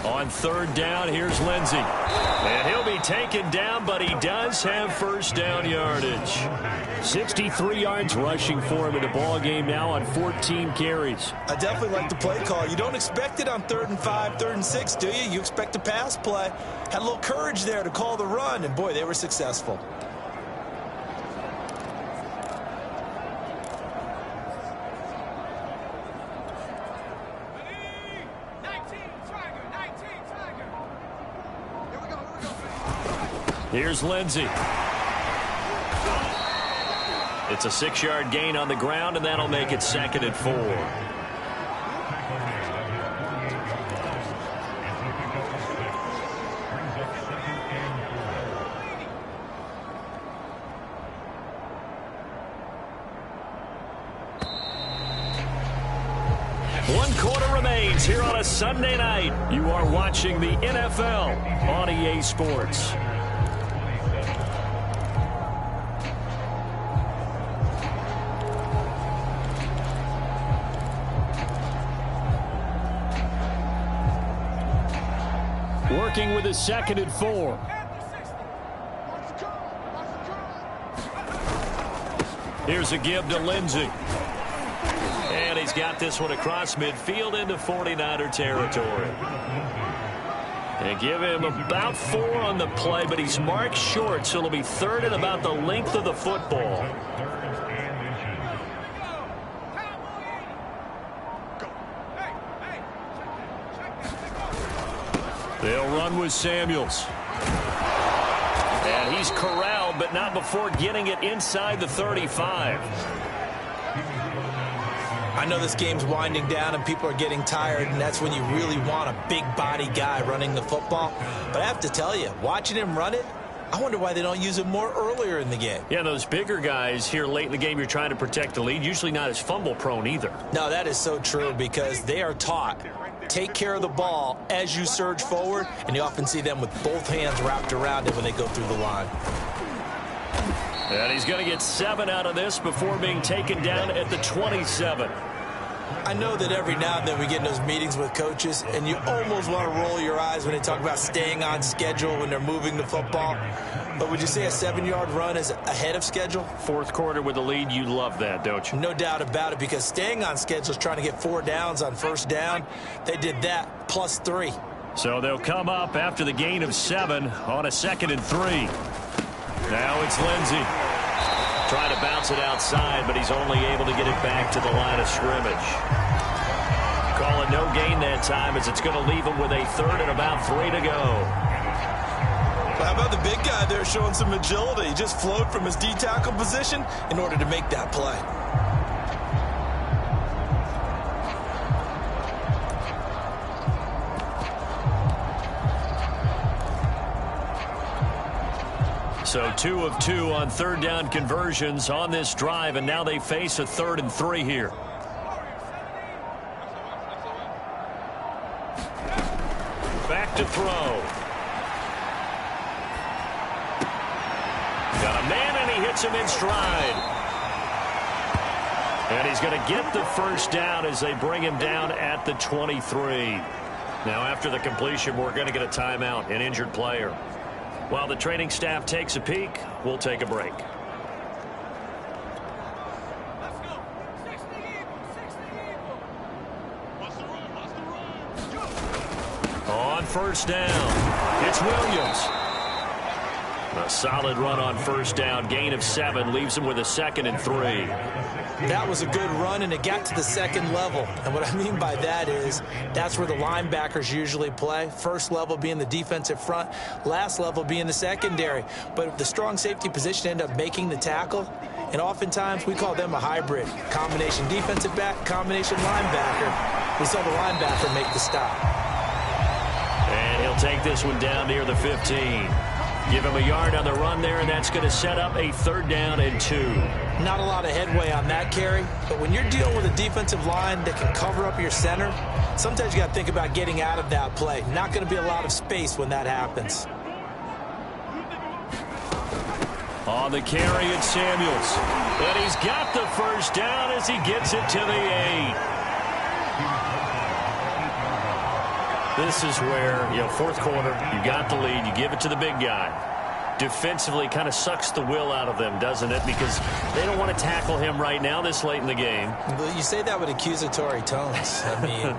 On third down, here's Lindsey. And he'll be taken down, but he does have first down yardage. 63 yards rushing for him in the ball game now on 14 carries. I definitely like the play call. You don't expect it on 3rd and 5, 3rd and 6, do you? You expect a pass play. Had a little courage there to call the run, and boy, they were successful. Here's Lindsey. It's a 6-yard gain on the ground, and that'll make it 2nd and 4. One quarter remains here on a Sunday night. You are watching the NFL on EA Sports. Working with his 2nd and 4. Here's a give to Lindsey. And he's got this one across midfield into 49er territory. And give him about 4 on the play, but he's marked short, so it'll be 3rd and about the length of the football. They'll run with Samuels. And he's corralled, but not before getting it inside the 35. I know this game's winding down and people are getting tired, and that's when you really want a big body guy running the football. But I have to tell you, watching him run it, I wonder why they don't use him more earlier in the game. Yeah, those bigger guys here late in the game, you're trying to protect the lead, usually not as fumble prone either. No, that is so true because they are taught take care of the ball as you surge forward, and you often see them with both hands wrapped around it when they go through the line. And he's going to get 7 out of this before being taken down at the 27. I know that every now and then we get in those meetings with coaches, and you almost want to roll your eyes when they talk about staying on schedule when they're moving the football. But would you say a 7-yard run is ahead of schedule? 4th quarter with the lead, you love that, don't you? No doubt about it, because staying on schedule is trying to get 4 downs on first down. They did that plus 3. So they'll come up after the gain of 7 on a 2nd and 3. Now it's Lindsey. Trying to bounce it outside, but he's only able to get it back to the line of scrimmage. Call it no gain that time, as it's going to leave him with a 3rd and about 3 to go. Well, how about the big guy there showing some agility? He just flowed from his D-tackle position in order to make that play. So 2 of 2 on 3rd down conversions on this drive, and now they face a 3rd and 3 here. Back to throw. Got a man, and he hits him in stride. And he's going to get the first down as they bring him down at the 23. Now after the completion, we're going to get a timeout, an injured player. While the training staff takes a peek, we'll take a break. On first down, it's Williams. A solid run on first down. Gain of 7 leaves him with a 2nd and 3. That was a good run, and it got to the 2nd level. And what I mean by that is that's where the linebackers usually play. First level being the defensive front, last level being the secondary. But the strong safety position ended up making the tackle, and oftentimes we call them a hybrid. Combination defensive back, combination linebacker. We saw the linebacker make the stop. And he'll take this one down near the 15. Give him a yard on the run there, and that's going to set up a 3rd down and 2. Not a lot of headway on that carry, but when you're dealing with a defensive line that can cover up your center, sometimes you got to think about getting out of that play. Not going to be a lot of space when that happens. On the carry, it's Samuels. And he's got the 1st down as he gets it to the 8. This is where, 4th quarter, you got the lead, you give it to the big guy. Defensively kind of sucks the will out of them, doesn't it? Because they don't want to tackle him right now this late in the game. Well, you say that with accusatory tones. I mean,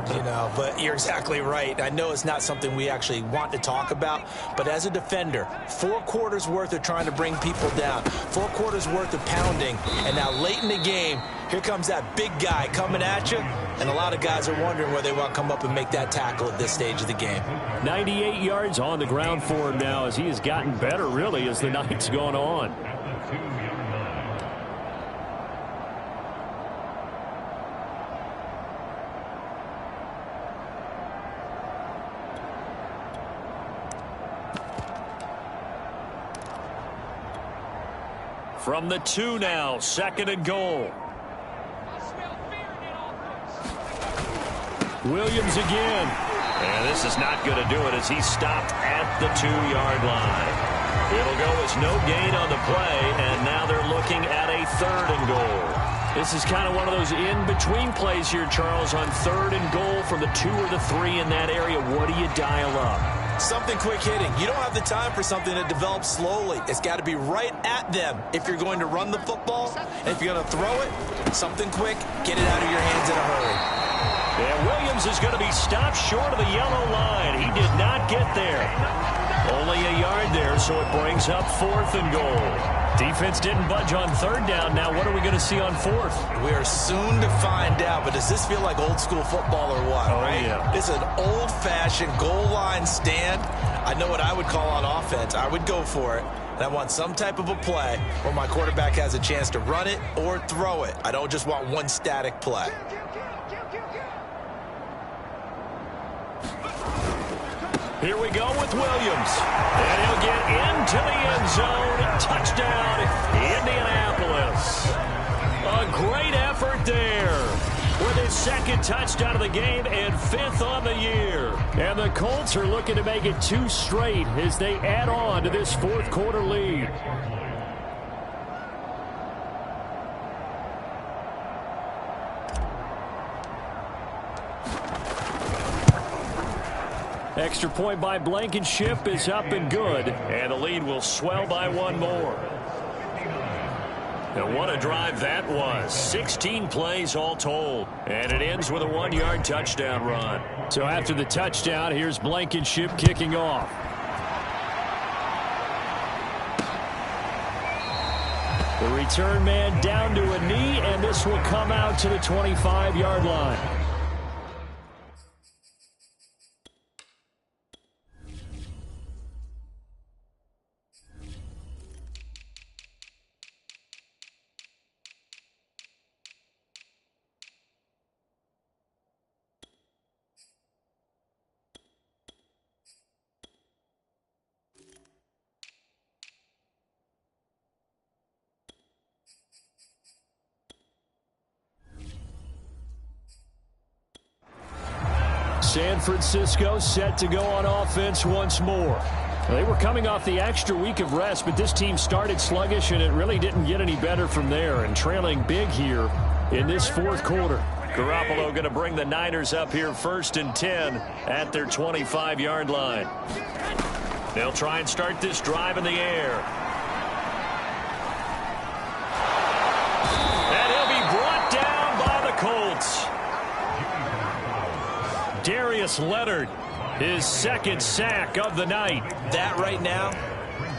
but you're exactly right. I know it's not something we actually want to talk about, but as a defender, 4 quarters worth of trying to bring people down, 4 quarters worth of pounding, and now late in the game, here comes that big guy coming at you, and a lot of guys are wondering whether they want to come up and make that tackle at this stage of the game. 98 yards on the ground for him now as he has gotten better, really, as the night's gone on. From the 2 now, 2nd and goal. Williams again. And this is not going to do it as he's stopped at the 2-yard line. It'll go as no gain on the play, and now they're looking at a 3rd and goal. This is kind of one of those in-between plays here, Charles, on 3rd and goal from the 2 or the 3 in that area. What do you dial up? Something quick hitting. You don't have the time for something that develops slowly. It's got to be right at them if you're going to run the football. And if you're going to throw it, something quick, get it out of your hands in a hurry. And Williams is going to be stopped short of the yellow line. He did not get there. Only a yard there, so it brings up 4th and goal. Defense didn't budge on 3rd down. Now what are we going to see on 4th? We are soon to find out, but does this feel like old school football or what? Oh, right? Yeah. It's an old-fashioned goal line stand. I know what I would call on offense. I would go for it. And I want some type of a play where my quarterback has a chance to run it or throw it. I don't just want one static play. Here we go with Williams. And he'll get into the end zone. Touchdown, Indianapolis. A great effort there with his 2nd touchdown of the game and 5th on the year. And the Colts are looking to make it 2 straight as they add on to this 4th quarter lead. Extra point by Blankenship is up and good. And the lead will swell by 1 more. And what a drive that was. 16 plays all told. And it ends with a 1-yard touchdown run. So after the touchdown, here's Blankenship kicking off. The return man down to a knee, and this will come out to the 25-yard line. San Francisco set to go on offense once more. They were coming off the extra week of rest, but this team started sluggish, and it really didn't get any better from there, and trailing big here in this 4th quarter. Garoppolo going to bring the Niners up here 1st and 10 at their 25-yard line. They'll try and start this drive in the air. And he'll be brought down by the Colts. Darius Leonard, his 2nd sack of the night. That right now,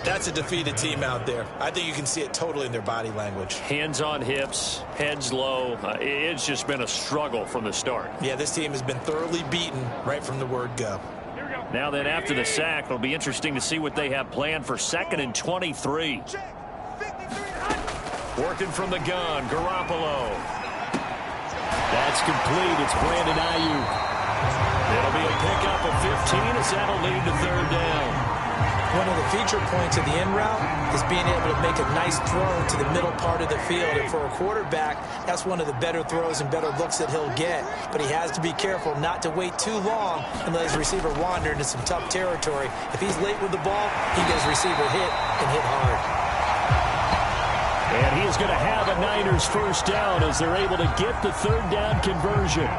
that's a defeated team out there. I think you can see it totally in their body language. Hands on hips, heads low. It's just been a struggle from the start. Yeah, this team has been thoroughly beaten right from the word go. Now then, after the sack, it'll be interesting to see what they have planned for 2nd and 23. Working from the gun, Garoppolo. That's complete. It's Brandon Ayuk. It'll be a pickup of 15 as that'll lead to 3rd down. One of the feature points of the in route is being able to make a nice throw to the middle part of the field. And for a quarterback, that's one of the better throws and better looks that he'll get. But he has to be careful not to wait too long and let his receiver wander into some tough territory. If he's late with the ball, he gets his receiver hit and hit hard. And he is going to have a Niners first down as they're able to get the third down conversion.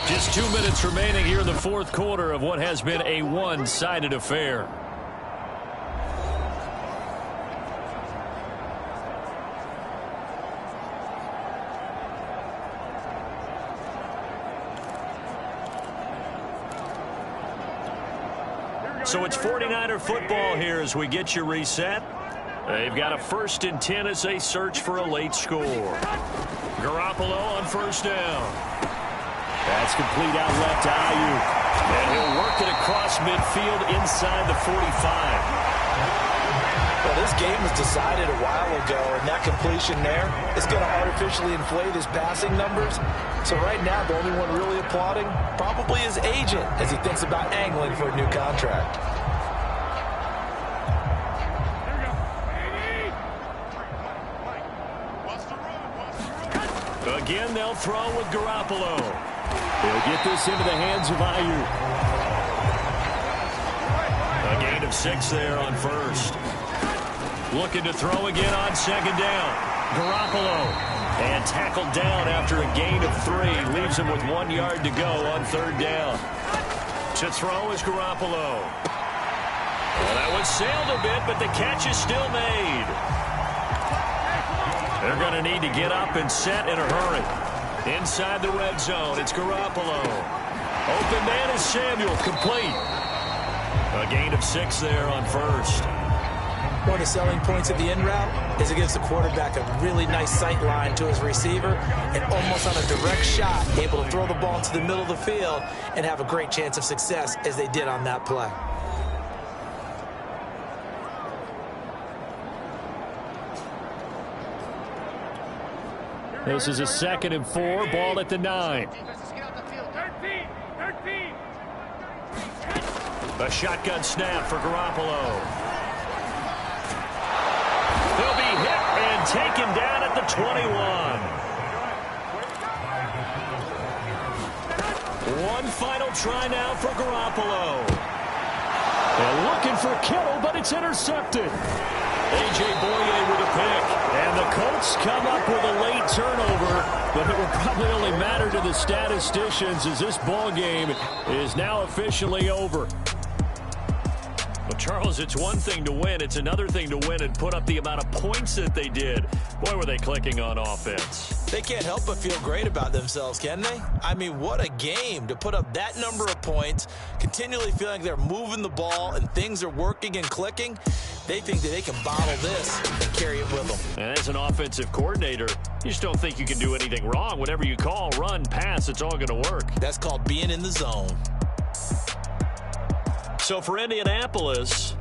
Just 2 minutes remaining here in the fourth quarter of what has been a one-sided affair. So it's 49er football here as we get you reset. They've got a 1st and 10 as they search for a late score. Garoppolo on first down. That's complete out left to Ayuk. And he'll work it across midfield inside the 45. Well, this game was decided a while ago, and that completion there is going to artificially inflate his passing numbers. So right now, the only one really applauding probably his agent as he thinks about angling for a new contract. Again, they'll throw with Garoppolo. He'll get this into the hands of Ayuk. A gain of 6 there on first. Looking to throw again on second down. Garoppolo. And tackled down after a gain of 3. Leaves him with 1 yard to go on third down. To throw is Garoppolo. Well, that one sailed a bit, but the catch is still made. They're going to need to get up and set in a hurry. Inside the red zone, it's Garoppolo. Open man is Samuel, complete. A gain of 6 there on first. One of the selling points of the in route is it gives the quarterback a really nice sight line to his receiver and almost on a direct shot, able to throw the ball into the middle of the field and have a great chance of success as they did on that play. This is a 2nd and 4, ball at the 9. A shotgun snap for Garoppolo. He'll be hit and taken down at the 21. One final try now for Garoppolo. And looking for Kittle, but it's intercepted. A.J. Boye with a pick. And the Colts come up with a late turnover, but it will probably only matter to the statisticians as this ball game is now officially over. Well, Charles, it's one thing to win. It's another thing to win and put up the amount of points that they did. Boy, were they clicking on offense. They can't help but feel great about themselves, can they? I mean, what a game to put up that number of points, continually feeling like they're moving the ball and things are working and clicking. They think that they can bottle this and carry it with them. And as an offensive coordinator, you just don't think you can do anything wrong. Whatever you call, run, pass, it's all going to work. That's called being in the zone. So for Indianapolis,